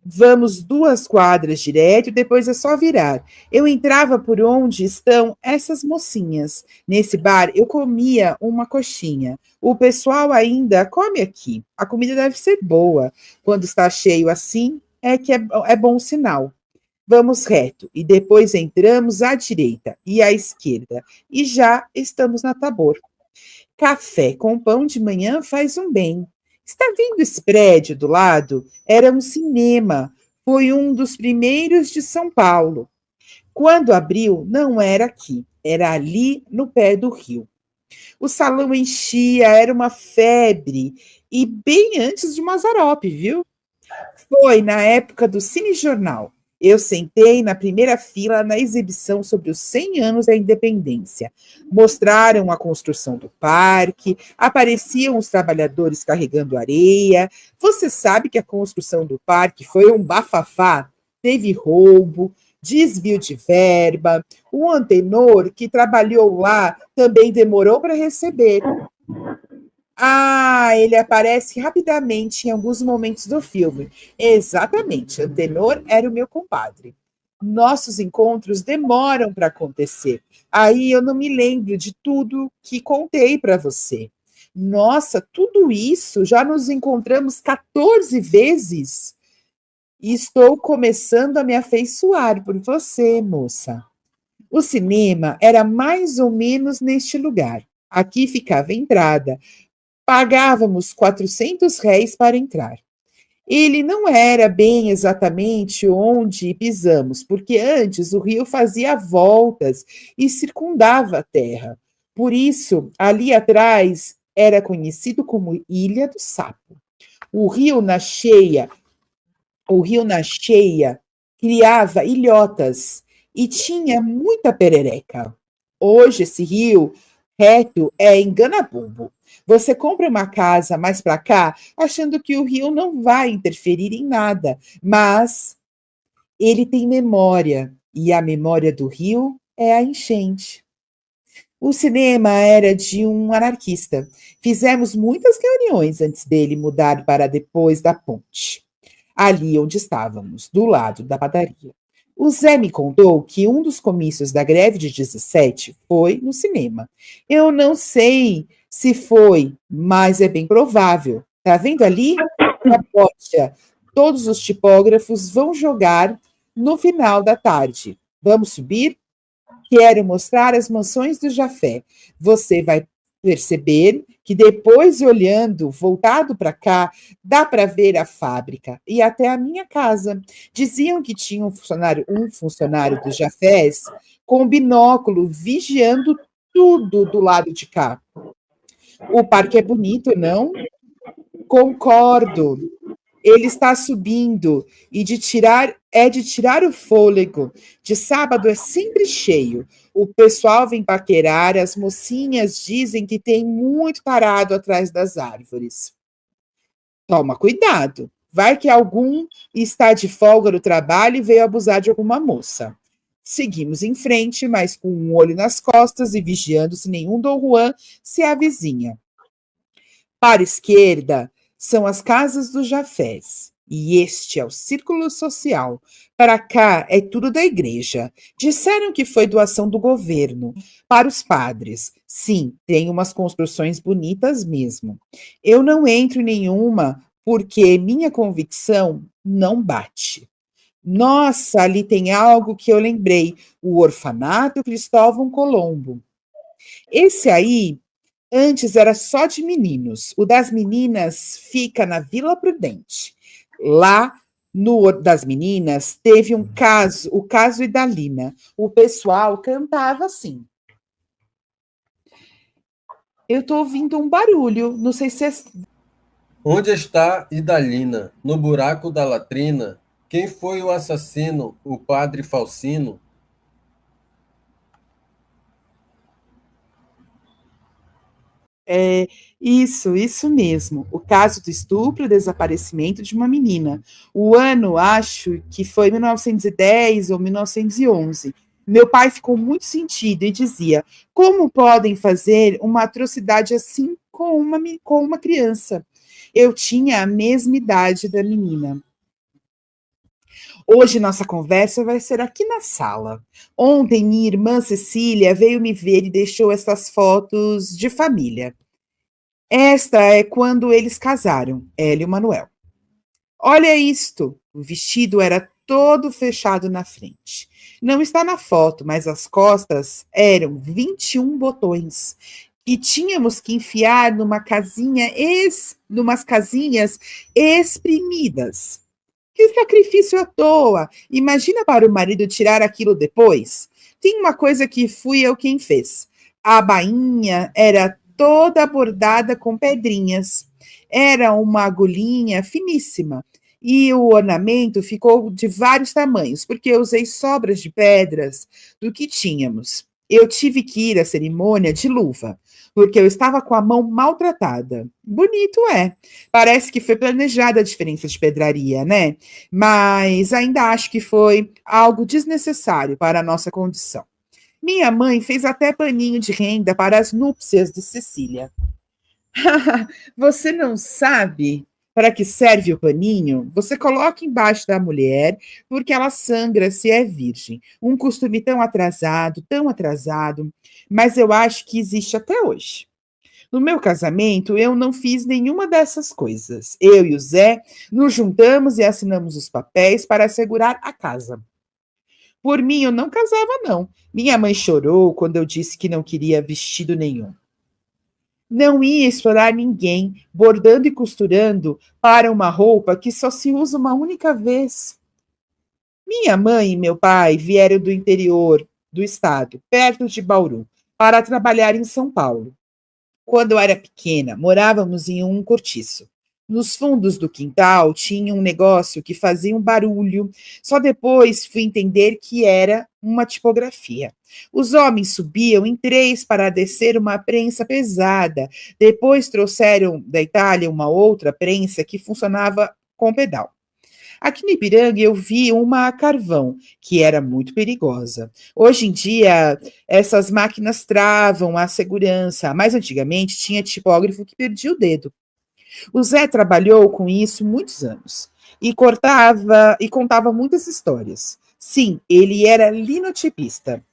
Vamos 2 quadras direto, depois é só virar. Eu entrava por onde estão essas mocinhas. Nesse bar, eu comia uma coxinha. O pessoal ainda come aqui. A comida deve ser boa. Quando está cheio assim, é que é bom sinal. Vamos reto e depois entramos à direita e à esquerda. E já estamos na Tabor. Café com pão de manhã faz um bem. Está vendo esse prédio do lado? Era um cinema. Foi um dos primeiros de São Paulo. Quando abriu, não era aqui, era ali no pé do rio. O salão enchia, era uma febre, e bem antes de Mazzaropi, viu? Foi na época do Cinejornal. Eu sentei na primeira fila na exibição sobre os 100 anos da independência. Mostraram a construção do parque, apareciam os trabalhadores carregando areia. Você sabe que a construção do parque foi um bafafá. Teve roubo, desvio de verba. O antenor que trabalhou lá também demorou para receber. Ah, ele aparece rapidamente em alguns momentos do filme. Exatamente, Antenor era o meu compadre. Nossos encontros demoram para acontecer. Aí eu não me lembro de tudo que contei para você. Nossa, tudo isso já nos encontramos 14 vezes. E estou começando a me afeiçoar por você, moça. O cinema era mais ou menos neste lugar. Aqui ficava a entrada. Pagávamos R$ 400 para entrar. Ele não era bem exatamente onde pisamos, porque antes o rio fazia voltas e circundava a terra. Por isso, ali atrás era conhecido como Ilha do Sapo. O rio na cheia, o rio na cheia criava ilhotas e tinha muita perereca. Hoje esse rio reto é enganabumbo. Você compra uma casa mais para cá, achando que o rio não vai interferir em nada, mas ele tem memória, e a memória do rio é a enchente. O cinema era de um anarquista. Fizemos muitas reuniões antes dele mudar para depois da ponte, ali onde estávamos, do lado da padaria. O Zé me contou que um dos comícios da greve de 17 foi no cinema. Eu não sei se foi, mas é bem provável. Tá vendo ali? A bocha. Todos os tipógrafos vão jogar no final da tarde. Vamos subir? Quero mostrar as mansões do Jafé. Você vai perceber que depois, olhando, voltado para cá, dá para ver a fábrica e até a minha casa. Diziam que tinha um funcionário do Jafés com binóculo vigiando tudo do lado de cá. O parque é bonito, não? Concordo. Ele está subindo e de tirar o fôlego. De sábado é sempre cheio. O pessoal vem paquerar, as mocinhas dizem que tem muito parado atrás das árvores. Toma cuidado. Vai que algum está de folga no trabalho e veio abusar de alguma moça. Seguimos em frente, mas com um olho nas costas e vigiando se nenhum Dom Juan se avizinha. Para a esquerda são as casas dos Jafés, e este é o círculo social. Para cá é tudo da igreja. Disseram que foi doação do governo para os padres. Sim, tem umas construções bonitas mesmo. Eu não entro em nenhuma porque minha convicção não bate. Nossa, ali tem algo que eu lembrei, o orfanato Cristóvão Colombo. Esse aí antes era só de meninos. O das meninas fica na Vila Prudente. Lá no das meninas teve um caso, o caso Idalina. O pessoal cantava assim. Eu estou ouvindo um barulho, não sei se é...
Onde está Idalina? No buraco da latrina? Quem foi o assassino? O padre Falsino?
É, isso mesmo. O caso do estupro e desaparecimento de uma menina. O ano, acho que foi 1910 ou 1911. Meu pai ficou muito sentido e dizia: como podem fazer uma atrocidade assim com uma criança? Eu tinha a mesma idade da menina. Hoje nossa conversa vai ser aqui na sala. Ontem minha irmã Cecília veio me ver e deixou essas fotos de família. Esta é quando eles casaram, ela e o Manuel. Olha isto! O vestido era todo fechado na frente. Não está na foto, mas as costas eram 21 botões que tínhamos que enfiar numas casinhas exprimidas. Que sacrifício à toa! Imagina para o marido tirar aquilo depois. Tem uma coisa que fui eu quem fez. A bainha era toda bordada com pedrinhas. Era uma agulhinha finíssima. E o ornamento ficou de vários tamanhos, porque eu usei sobras de pedras do que tínhamos. Eu tive que ir à cerimônia de luva, porque eu estava com a mão maltratada. Bonito é. Parece que foi planejada a diferença de pedraria, né? Mas ainda acho que foi algo desnecessário para a nossa condição. Minha mãe fez até paninho de renda para as núpcias de Cecília. Você não sabe para que serve o paninho? Você coloca embaixo da mulher, porque ela sangra se é virgem. Um costume tão atrasado, mas eu acho que existe até hoje. No meu casamento, eu não fiz nenhuma dessas coisas. Eu e o Zé nos juntamos e assinamos os papéis para assegurar a casa. Por mim, eu não casava, não. Minha mãe chorou quando eu disse que não queria vestido nenhum. Não ia explorar ninguém, bordando e costurando para uma roupa que só se usa uma única vez. Minha mãe e meu pai vieram do interior do estado, perto de Bauru, para trabalhar em São Paulo. Quando eu era pequena, morávamos em um cortiço. Nos fundos do quintal tinha um negócio que fazia um barulho. Só depois fui entender que era uma tipografia. Os homens subiam em 3 para descer uma prensa pesada. Depois trouxeram da Itália uma outra prensa que funcionava com pedal. Aqui no Ipiranga eu vi uma a carvão, que era muito perigosa. Hoje em dia, essas máquinas travam a segurança, mas antigamente tinha tipógrafo que perdia o dedo. O Zé trabalhou com isso muitos anos e contava muitas histórias. Sim, ele era linotipista,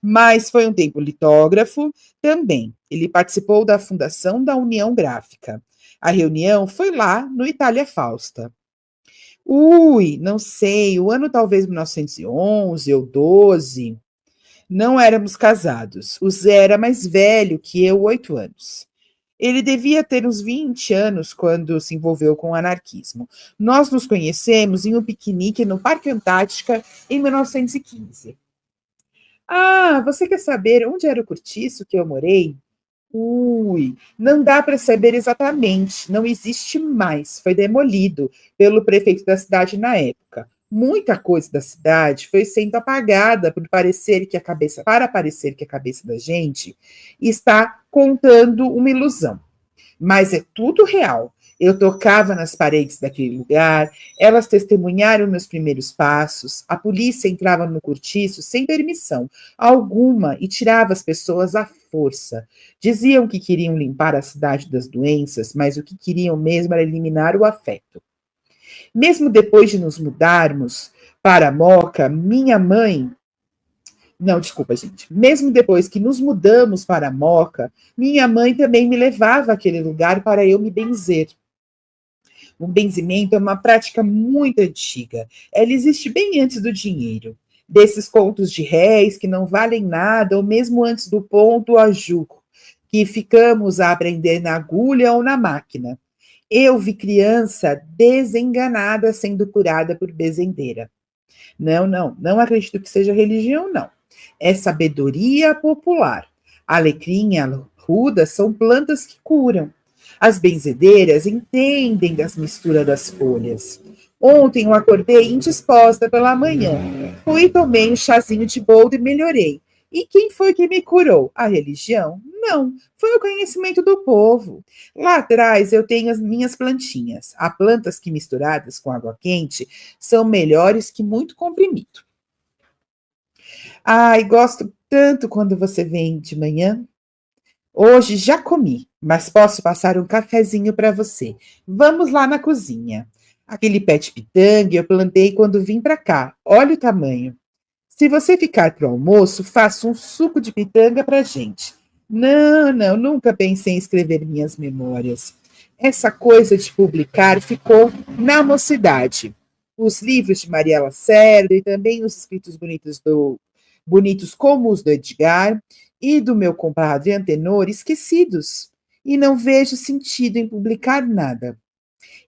mas foi um tempo litógrafo também. Ele participou da fundação da União Gráfica. A reunião foi lá no Itália Fausta. Ui, não sei, o ano talvez 1911 ou 12. Não éramos casados. O Zé era mais velho que eu, 8 anos. Ele devia ter uns 20 anos quando se envolveu com o anarquismo. Nós nos conhecemos em um piquenique no Parque Antártica em 1915. Ah, você quer saber onde era o cortiço que eu morei? Ui, não dá para saber exatamente, não existe mais, foi demolido pelo prefeito da cidade na época. Muita coisa da cidade foi sendo apagada para parecer que a cabeça da gente está contando uma ilusão. Mas é tudo real. Eu tocava nas paredes daquele lugar, elas testemunharam meus primeiros passos, a polícia entrava no cortiço sem permissão alguma e tirava as pessoas à força. Diziam que queriam limpar a cidade das doenças, mas o que queriam mesmo era eliminar o afeto. Mesmo depois de nos mudarmos para a Moca, minha mãe. Não, desculpa, gente. Mesmo depois que nos mudamos para a Moca, minha mãe também me levava àquele lugar para eu me benzer. O benzimento é uma prática muito antiga. Ela existe bem antes do dinheiro. Desses contos de réis que não valem nada, ou mesmo antes do ponto a jugo, que ficamos a aprender na agulha ou na máquina. Eu vi criança desenganada sendo curada por bezendeira. Não acredito que seja religião, não. É sabedoria popular. Alecrim e arruda são plantas que curam. As benzedeiras entendem das misturas das folhas. Ontem eu acordei indisposta pela manhã. Fui e tomei um chazinho de boldo e melhorei. E quem foi que me curou? A religião? Não, foi o conhecimento do povo. Lá atrás eu tenho as minhas plantinhas. Há plantas que misturadas com água quente são melhores que muito comprimido. Ai, gosto tanto quando você vem de manhã. Hoje já comi, mas posso passar um cafezinho para você. Vamos lá na cozinha. Aquele pé de pitanga eu plantei quando vim para cá. Olha o tamanho. Se você ficar para o almoço, faça um suco de pitanga para gente. Não, não, nunca pensei em escrever minhas memórias. Essa coisa de publicar ficou na mocidade. Os livros de Maria Lacerda e também os escritos bonitos como os do Edgar e do meu compadre Antenor esquecidos. E não vejo sentido em publicar nada.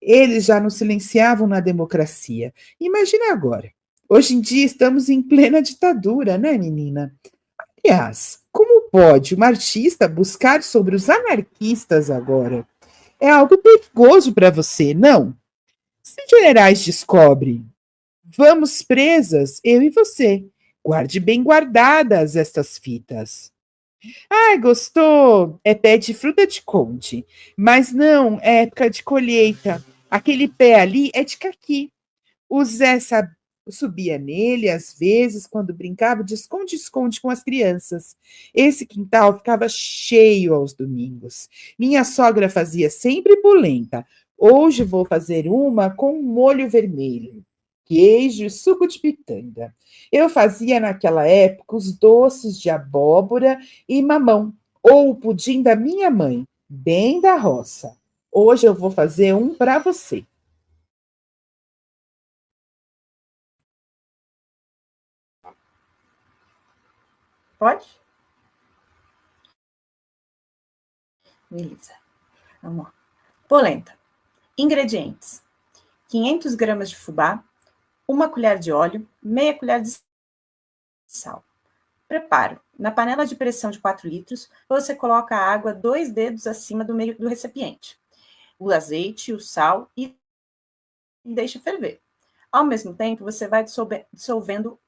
Eles já nos silenciavam na democracia. Imagina agora. Hoje em dia estamos em plena ditadura, né, menina? Aliás, como pode uma artista buscar sobre os anarquistas agora? É algo perigoso para você, não? Se generais descobrem, vamos presas, eu e você. Guarde bem guardadas estas fitas. Ah, gostou? É pé de fruta de conde. Mas não, é época de colheita. Aquele pé ali é de caqui. O Zé subia nele, às vezes, quando brincava de esconde-esconde com as crianças. Esse quintal ficava cheio aos domingos. Minha sogra fazia sempre polenta. Hoje vou fazer uma com molho vermelho, queijo e suco de pitanga. Eu fazia naquela época os doces de abóbora e mamão, ou o pudim da minha mãe, bem da roça. Hoje eu vou fazer um para você.
Pode? Beleza. Vamos lá. Polenta. Ingredientes: 500 gramas de fubá, 1 colher de óleo, meia colher de sal. Preparo. Na panela de pressão de 4 litros, você coloca a água 2 dedos acima do meio do recipiente, o azeite, o sal e deixa ferver. Ao mesmo tempo, você vai dissolvendo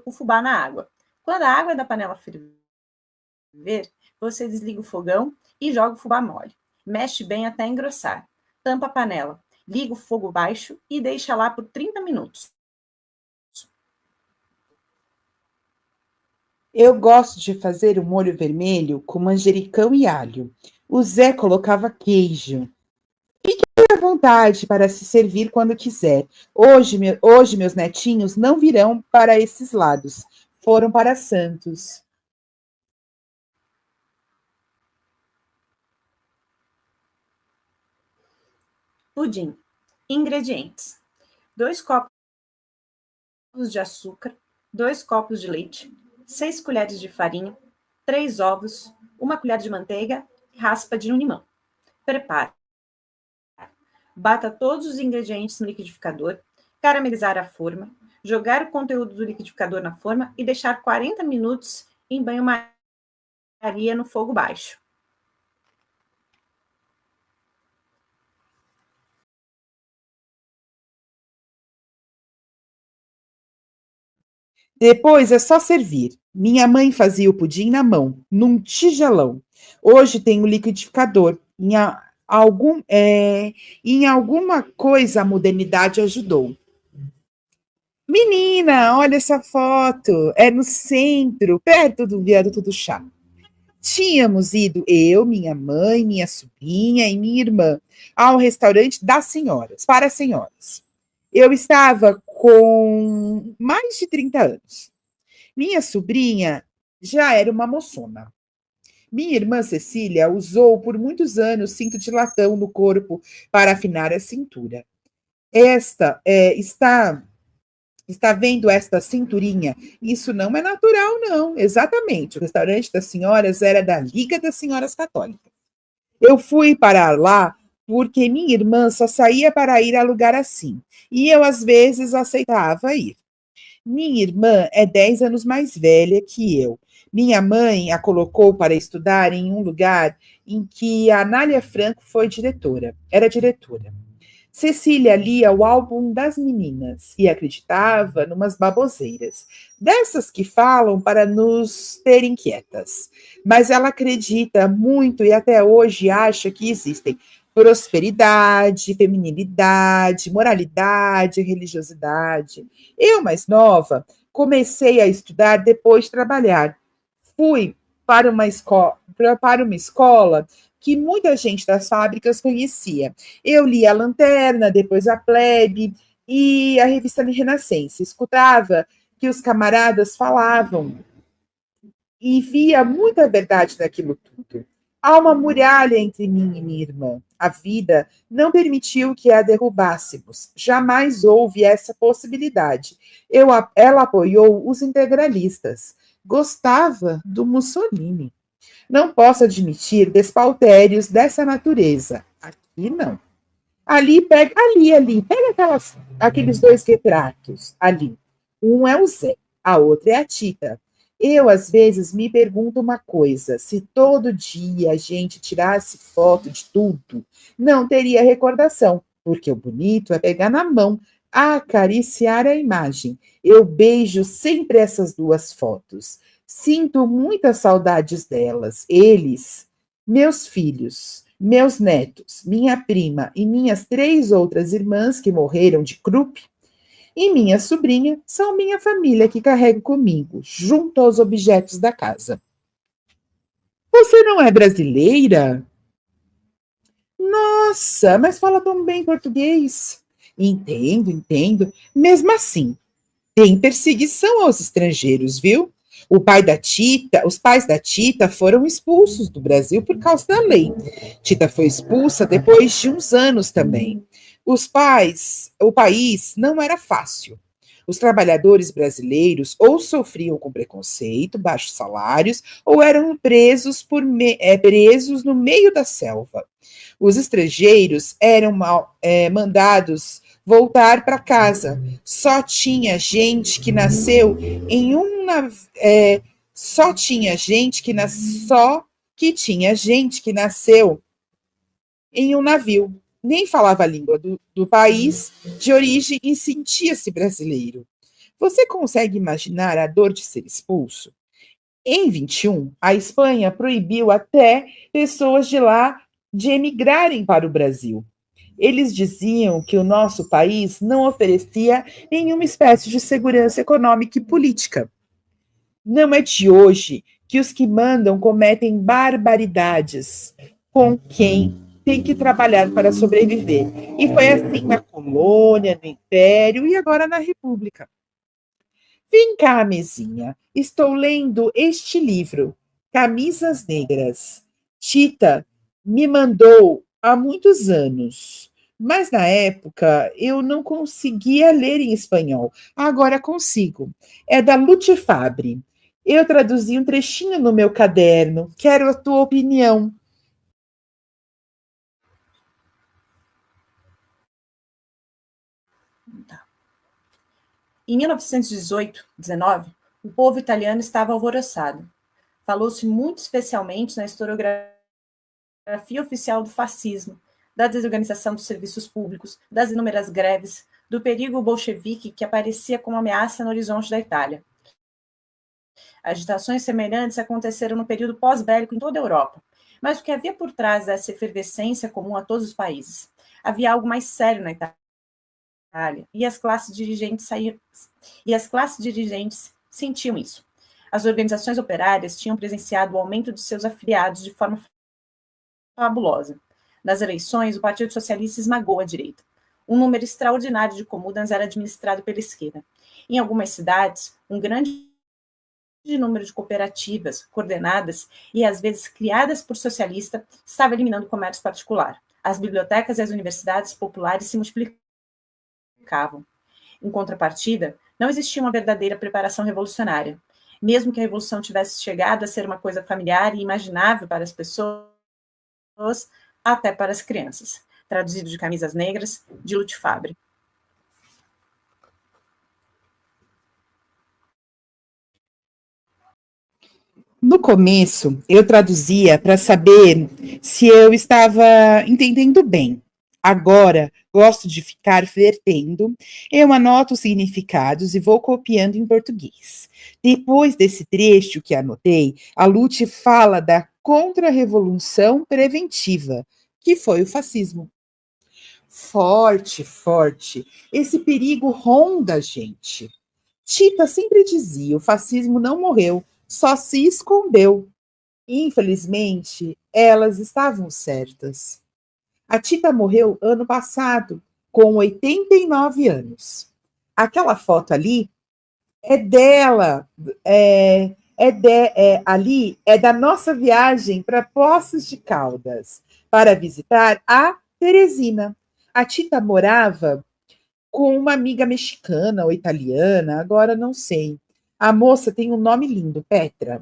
o fubá na água. Quando a água da panela ferver, você desliga o fogão e joga o fubá mole. Mexe bem até engrossar. Tampa a panela, liga o fogo baixo e deixa lá por 30 minutos.
Eu gosto de fazer o molho vermelho com manjericão e alho. O Zé colocava queijo. Fique à vontade para se servir quando quiser. Hoje meus netinhos não virão para esses lados. Foram para Santos.
Pudim. Ingredientes: 2 copos de açúcar, 2 copos de leite, 6 colheres de farinha, 3 ovos, 1 colher de manteiga e raspa de um limão. Prepare. Bata todos os ingredientes no liquidificador, caramelizar a forma, jogar o conteúdo do liquidificador na forma e deixar 40 minutos em banho-maria no fogo baixo.
Depois é só servir. Minha mãe fazia o pudim na mão, num tigelão. Hoje tem o liquidificador. Em alguma coisa a modernidade ajudou. Menina, olha essa foto. É no centro, perto do viaduto do chá. Tínhamos ido eu, minha mãe, minha sobrinha e minha irmã ao restaurante das senhoras, para as senhoras. Eu estava com mais de 30 anos. Minha sobrinha já era uma moçona. Minha irmã Cecília usou por muitos anos cinto de latão no corpo para afinar a cintura. Está vendo esta cinturinha? Isso não é natural, não. Exatamente. O restaurante das senhoras era da Liga das Senhoras Católicas. Eu fui para lá porque minha irmã só saía para ir a lugar assim. E eu, às vezes, aceitava ir. Minha irmã é 10 anos mais velha que eu. Minha mãe a colocou para estudar em um lugar em que a Anália Franco era diretora. Cecília lia o álbum das meninas e acreditava numas baboseiras, dessas que falam para nos ter inquietas. Mas ela acredita muito e até hoje acha que existem prosperidade, feminilidade, moralidade, religiosidade. Eu, mais nova, comecei a estudar depois de trabalhar. Fui para uma escola que muita gente das fábricas conhecia. Eu li a Lanterna, depois a Plebe e a revista Renascença. Escutava que os camaradas falavam e via muita verdade naquilo tudo. Há uma muralha entre mim e minha irmã. A vida não permitiu que a derrubássemos. Jamais houve essa possibilidade. Ela apoiou os integralistas. Gostava do Mussolini. Não posso admitir despautérios dessa natureza. Aqui não. Ali, pega aqueles dois retratos ali. Um é o Zé, a outra é a Tita. Eu, às vezes, me pergunto uma coisa: se todo dia a gente tirasse foto de tudo, não teria recordação, porque o bonito é pegar na mão, acariciar a imagem. Eu beijo sempre essas duas fotos. Sinto muitas saudades delas. Eles, meus filhos, meus netos, minha prima e minhas 3 outras irmãs que morreram de Krupp, e minha sobrinha são minha família que carrego comigo, junto aos objetos da casa. Você não é brasileira? Nossa, mas fala tão bem português. Entendo. Mesmo assim, tem perseguição aos estrangeiros, viu? Os pais da Tita foram expulsos do Brasil por causa da lei. Tita foi expulsa depois de uns anos também. O país não era fácil. Os trabalhadores brasileiros ou sofriam com preconceito, baixos salários, ou eram presos no meio da selva. Os estrangeiros eram mandados voltar para casa. Só tinha gente que nasceu em um só tinha gente que nasceu em um navio. Nem falava a língua do país de origem e sentia-se brasileiro. Você consegue imaginar a dor de ser expulso? Em 21, a Espanha proibiu até pessoas de lá de emigrarem para o Brasil. Eles diziam que o nosso país não oferecia nenhuma espécie de segurança econômica e política. Não é de hoje que os que mandam cometem barbaridades com quem tem que trabalhar para sobreviver. E foi assim na colônia, no Império e agora na República. Vem cá, mesinha. Estou lendo este livro, Camisas Negras. Tita me mandou há muitos anos, mas na época eu não conseguia ler em espanhol. Agora consigo. É da Lute Fabre. Eu traduzi um trechinho no meu caderno. Quero a tua opinião.
Em 1918-19, o povo italiano estava alvoroçado. Falou-se muito especialmente na historiografia oficial do fascismo, da desorganização dos serviços públicos, das inúmeras greves, do perigo bolchevique que aparecia como ameaça no horizonte da Itália. Agitações semelhantes aconteceram no período pós-bélico em toda a Europa. Mas o que havia por trás dessa efervescência comum a todos os países? Havia algo mais sério na Itália, e as classes dirigentes sentiam isso. As organizações operárias tinham presenciado o aumento de seus afiliados de forma fabulosa. Nas eleições, o Partido Socialista esmagou a direita. Um número extraordinário de comunas era administrado pela esquerda. Em algumas cidades, um grande número de cooperativas coordenadas e às vezes criadas por socialistas estava eliminando o comércio particular. As bibliotecas e as universidades populares se multiplicavam. Em contrapartida, não existia uma verdadeira preparação revolucionária. Mesmo que a revolução tivesse chegado a ser uma coisa familiar e imaginável para as pessoas, até para as crianças. Traduzido de Camisas Negras, de Lute Fabre.
No começo, eu traduzia para saber se eu estava entendendo bem. Agora, gosto de ficar vertendo, eu anoto os significados e vou copiando em português. Depois desse trecho que anotei, a Lute fala da contra-revolução preventiva, que foi o fascismo. Forte, forte. Esse perigo ronda a gente. Tita sempre dizia: o fascismo não morreu, só se escondeu. Infelizmente, elas estavam certas. A Tita morreu ano passado, com 89 anos. Aquela foto ali é dela, ali é da nossa viagem para Poços de Caldas, para visitar a Teresina. A Tita morava com uma amiga mexicana ou italiana, agora não sei. A moça tem um nome lindo, Petra.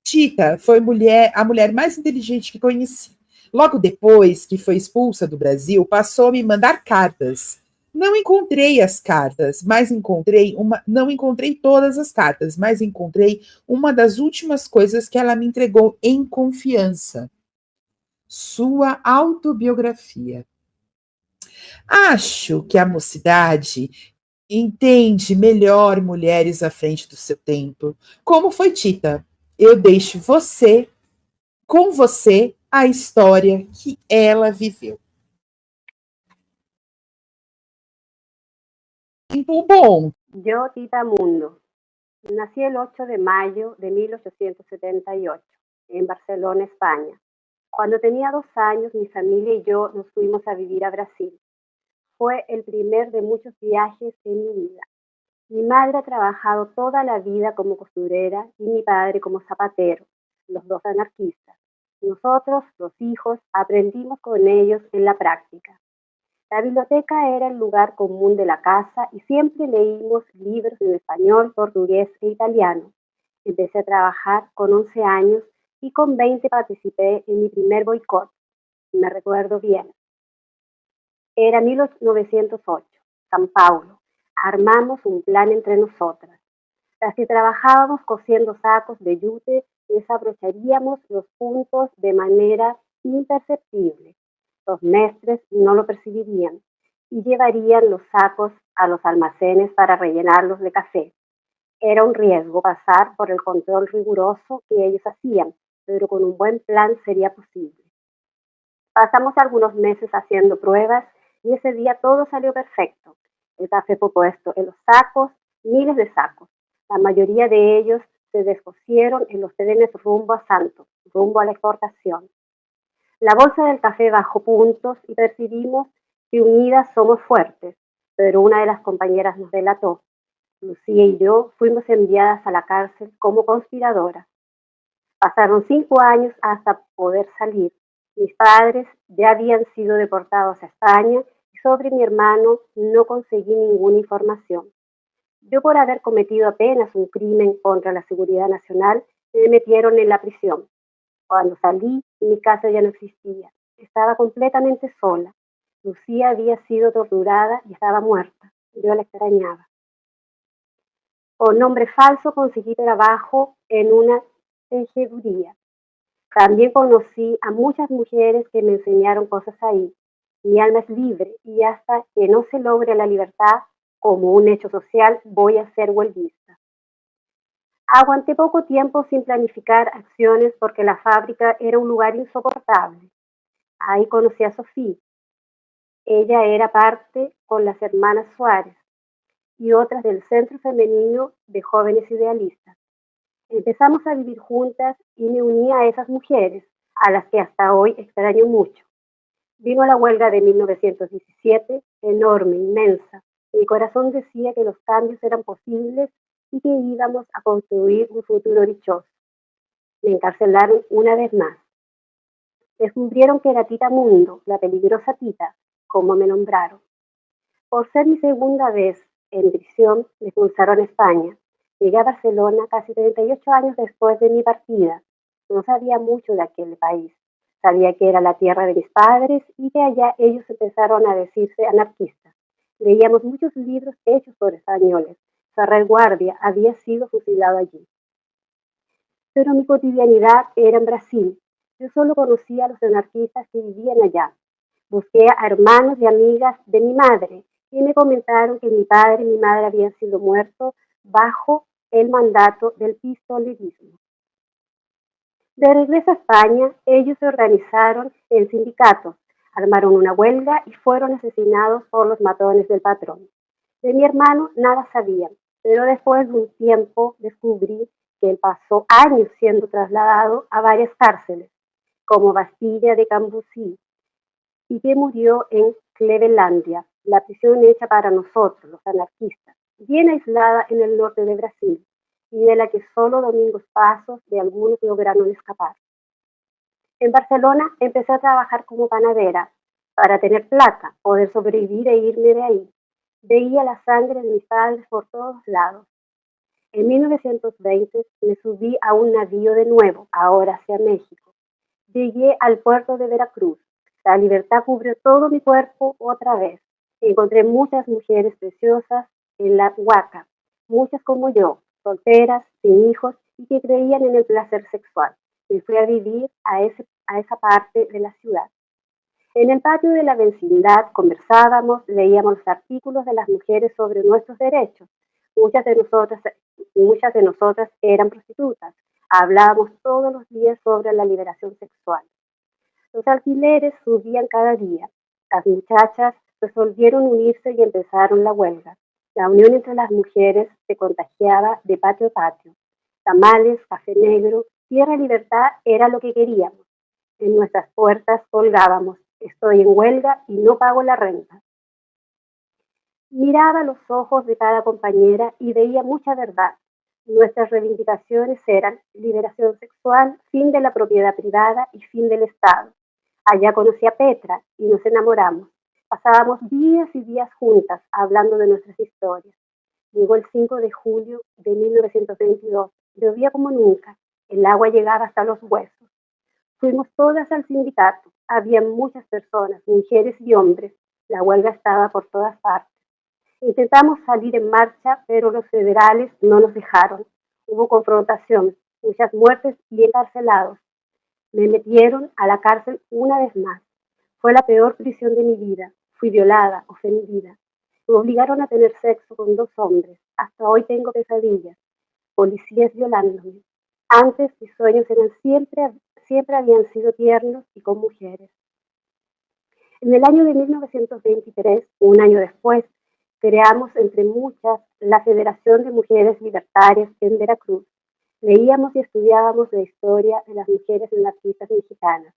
Tita foi a mulher mais inteligente que conheci. Logo depois que foi expulsa do Brasil, passou a me mandar cartas. Não encontrei as cartas, mas não encontrei todas as cartas, mas encontrei uma das últimas coisas que ela me entregou em confiança. Sua autobiografia. Acho que a mocidade entende melhor mulheres à frente do seu tempo. Como foi Tita? Eu deixo com você, a história que ela viveu. Tempo bom.
Yo, Tita Mundo, nací el 8 de mayo de 1878 en Barcelona, España. Cuando tenía 2 años, mi familia y yo nos fuimos a vivir a Brasil. Fue el primer de muchos viajes en mi vida. Mi madre ha trabajado toda la vida como costurera y mi padre como zapatero, los dos anarquistas. Nosotros, los hijos, aprendimos con ellos en la práctica. La biblioteca era el lugar común de la casa y siempre leímos libros en español, portugués e italiano. Empecé a trabajar con 11 años y con 20 participé en mi primer boicot. Me recuerdo bien. Era 1908, San Paulo. Armamos un plan entre nosotras. Las que trabajábamos cosiendo sacos de yute, desabrocharíamos los puntos de manera imperceptible. Los mestres no lo percibirían y llevarían los sacos a los almacenes para rellenarlos de café. Era un riesgo pasar por el control riguroso que ellos hacían, pero con un buen plan sería posible. Pasamos algunos meses haciendo pruebas y ese día todo salió perfecto. El café fue puesto en los sacos, miles de sacos. La mayoría de ellos se descosieron en los trenes rumbo a Santos, rumbo a la exportación. La bolsa del café bajó puntos y percibimos que unidas somos fuertes, pero una de las compañeras nos delató. Lucía y yo fuimos enviadas a la cárcel como conspiradoras. Pasaron 5 años hasta poder salir. Mis padres ya habían sido deportados a España y sobre mi hermano no conseguí ninguna información. Yo, por haber cometido apenas un crimen contra la seguridad nacional, me metieron en la prisión. Cuando salí, mi casa ya no existía. Estaba completamente sola. Lucía había sido torturada y estaba muerta. Yo la extrañaba. Con nombre falso conseguí trabajo en una tejeduría. También conocí a muchas mujeres que me enseñaron cosas ahí. Mi alma es libre y hasta que no se logre la libertad como un hecho social, voy a ser huelguista. Aguanté poco tiempo sin planificar acciones porque la fábrica era un lugar insoportable. Ahí conocí a Sofía. Ella era parte con las hermanas Suárez y otras del Centro Femenino de Jóvenes Idealistas. Empezamos a vivir juntas y me uní a esas mujeres, a las que hasta hoy extraño mucho. Vino la huelga de 1917, enorme, inmensa. Mi corazón decía que los cambios eran posibles y que íbamos a construir un futuro dichoso. Me encarcelaron una vez más. Descubrieron que era Tita Mundo, la peligrosa Tita, como me nombraron. Por ser mi segunda vez en prisión, me expulsaron a España. Llegué a Barcelona casi 38 años después de mi partida. No sabía mucho de aquel país. Sabía que era la tierra de mis padres y que allá ellos empezaron a decirse anarquistas. Leíamos muchos libros hechos por españoles. Ferrer Guardia había sido fusilado allí. Pero mi cotidianidad era en Brasil. Yo solo conocía a los anarquistas que vivían allá. Busqué a hermanos y amigas de mi madre y me comentaron que mi padre y mi madre habían sido muertos bajo el mandato del pistolerismo. De regreso a España, ellos se organizaron en sindicatos, armaron una huelga y fueron asesinados por los matones del patrón. De mi hermano nada sabían, pero después de un tiempo descubrí que él pasó años siendo trasladado a varias cárceles, como Bastilla de Cambucí, y que murió en Clevelandia, la prisión hecha para nosotros, los anarquistas, bien aislada en el norte de Brasil, y de la que solo Domingos Pasos de algunos lograron escapar. En Barcelona empecé a trabajar como panadera para tener plata, poder sobrevivir e irme de ahí. Veía la sangre de mis padres por todos lados. En 1920 me subí a un navío de nuevo, ahora hacia México. Llegué al puerto de Veracruz. La libertad cubrió todo mi cuerpo otra vez. Encontré muchas mujeres preciosas en la Huaca, muchas como yo, solteras, sin hijos y que creían en el placer sexual. Y fui a vivir a esa parte de la ciudad. En el patio de la vecindad conversábamos, leíamos los artículos de las mujeres sobre nuestros derechos. Muchas de nosotras eran prostitutas. Hablábamos todos los días sobre la liberación sexual. Los alquileres subían cada día. Las muchachas resolvieron unirse y empezaron la huelga. La unión entre las mujeres se contagiaba de patio a patio. Tamales, café negro, tierra y libertad era lo que queríamos. En nuestras puertas colgábamos: estoy en huelga y no pago la renta. Miraba los ojos de cada compañera y veía mucha verdad. Nuestras reivindicaciones eran liberación sexual, fin de la propiedad privada y fin del Estado. Allá conocí a Petra y nos enamoramos. Pasábamos días y días juntas hablando de nuestras historias. Llegó el 5 de julio de 1922. Llovía como nunca. El agua llegaba hasta los huesos. Fuimos todas al sindicato. Había muchas personas, mujeres y hombres. La huelga estaba por todas partes. Intentamos salir en marcha, pero los federales no nos dejaron. Hubo confrontación, muchas muertes y encarcelados. Me metieron a la cárcel una vez más. Fue la peor prisión de mi vida. Fui violada, ofendida. Me obligaron a tener sexo con 2 hombres. Hasta hoy tengo pesadillas. Policías violándome. Antes mis sueños eran siempre habían sido tiernos y con mujeres. En el año de 1923, un año después, creamos entre muchas la Federación de Mujeres Libertarias en Veracruz. Leíamos y estudiábamos la historia de las mujeres anarquistas mexicanas.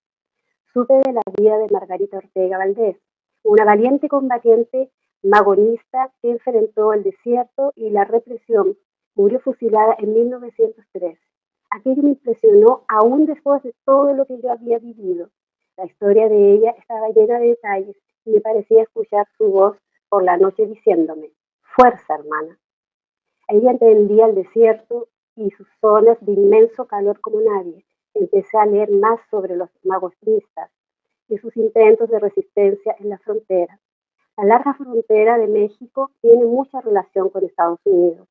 Supe de la vida de Margarita Ortega Valdés, una valiente combatiente magonista que enfrentó el desierto y la represión. Murió fusilada en 1903. Aquello me impresionó aún después de todo lo que yo había vivido. La historia de ella estaba llena de detalles y me parecía escuchar su voz por la noche diciéndome: fuerza, hermana. Ella entendía el desierto y sus zonas de inmenso calor como nadie. Empecé a leer más sobre los magonistas y sus intentos de resistencia en la frontera. La larga frontera de México tiene mucha relación con Estados Unidos.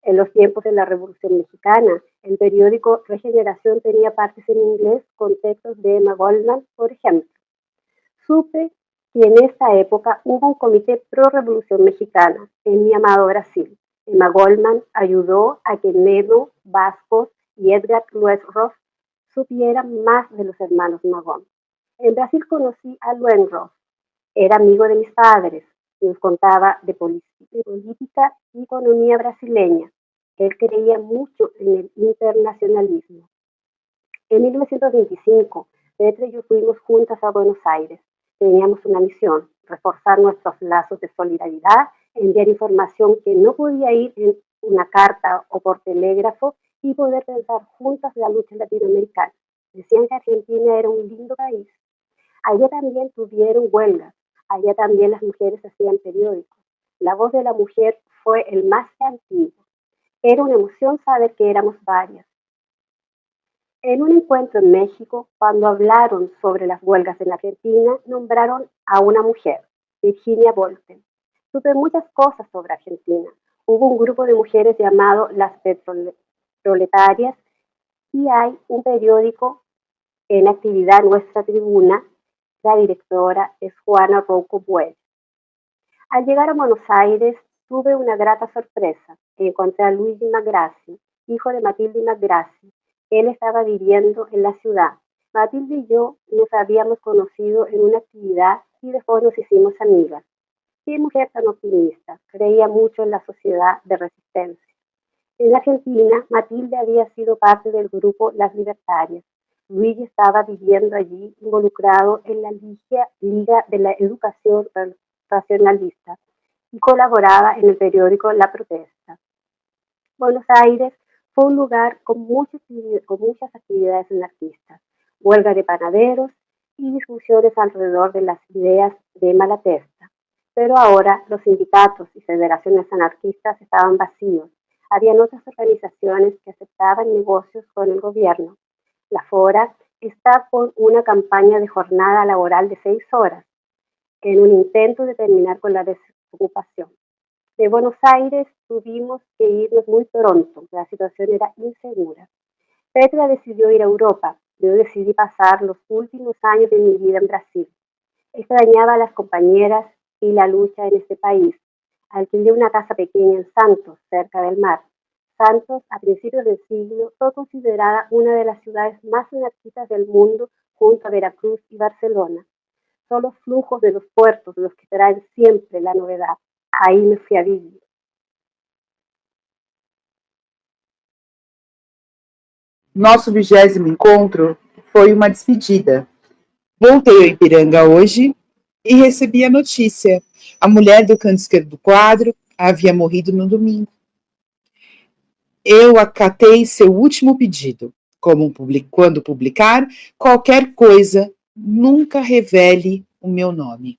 En los tiempos de la Revolución Mexicana, el periódico Regeneración tenía partes en inglés con textos de Emma Goldman, por ejemplo. Supe que en esta época hubo un comité pro-revolución mexicana en mi amado Brasil. Emma Goldman ayudó a que Nedo Vascos y Edgar Luenroth supieran más de los hermanos Magón. En Brasil conocí a Luenroth. Era amigo de mis padres. Nos contaba de política y economía brasileña. Él creía mucho en el internacionalismo. En 1925, Petra y yo fuimos juntas a Buenos Aires. Teníamos una misión: reforzar nuestros lazos de solidaridad, enviar información que no podía ir en una carta o por telégrafo y poder pensar juntas la lucha latinoamericana. Decían que Argentina era un lindo país. Allá también tuvieron huelgas. Allá también las mujeres hacían periódicos. La voz de la mujer fue el más antiguo. Era una emoción saber que éramos varias. En un encuentro en México, cuando hablaron sobre las huelgas en Argentina, nombraron a una mujer, Virginia Volten. Supe muchas cosas sobre Argentina. Hubo un grupo de mujeres llamado Las Proletarias y hay un periódico en actividad, Nuestra Tribuna, La directora es Juana Rouco Buell. Al llegar a Buenos Aires, tuve una grata sorpresa. Encontré a Luigi Magrassi, hijo de Matilde Magrassi. Él estaba viviendo en la ciudad. Matilde y yo nos habíamos conocido en una actividad y después nos hicimos amigas. Qué mujer tan optimista, creía mucho en la sociedad de resistencia. En Argentina, Matilde había sido parte del grupo Las Libertarias. Luigi estaba viviendo allí, involucrado en la Liga de la Educación Racionalista y colaboraba en el periódico La Protesta. Buenos Aires fue un lugar con muchas actividades anarquistas, huelga de panaderos y discusiones alrededor de las ideas de Malatesta. Pero ahora los sindicatos y federaciones anarquistas estaban vacíos. Habían otras organizaciones que aceptaban negocios con el gobierno. La FORA está con una campaña de jornada laboral de 6 horas, en un intento de terminar con la desocupación. De Buenos Aires tuvimos que irnos muy pronto, la situación era insegura. Petra decidió ir a Europa, yo decidí pasar los últimos años de mi vida en Brasil. Extrañaba a las compañeras y la lucha en este país. Alquilé una casa pequeña en Santos, cerca del mar. Santos, a principios del siglo, fue considerada una de las ciudades más anarquistas del mundo junto a Veracruz y Barcelona. Son los flujos de los puertos los que traen siempre la novedad. Ahí me fui a vivir.
Nosso 20º encontro foi uma despedida. Voltei ao Ipiranga hoje e recebi a notícia. A mulher do canto esquerdo do quadro havia morrido no domingo. Eu acatei seu último pedido. Quando publicar qualquer coisa, nunca revele o meu nome.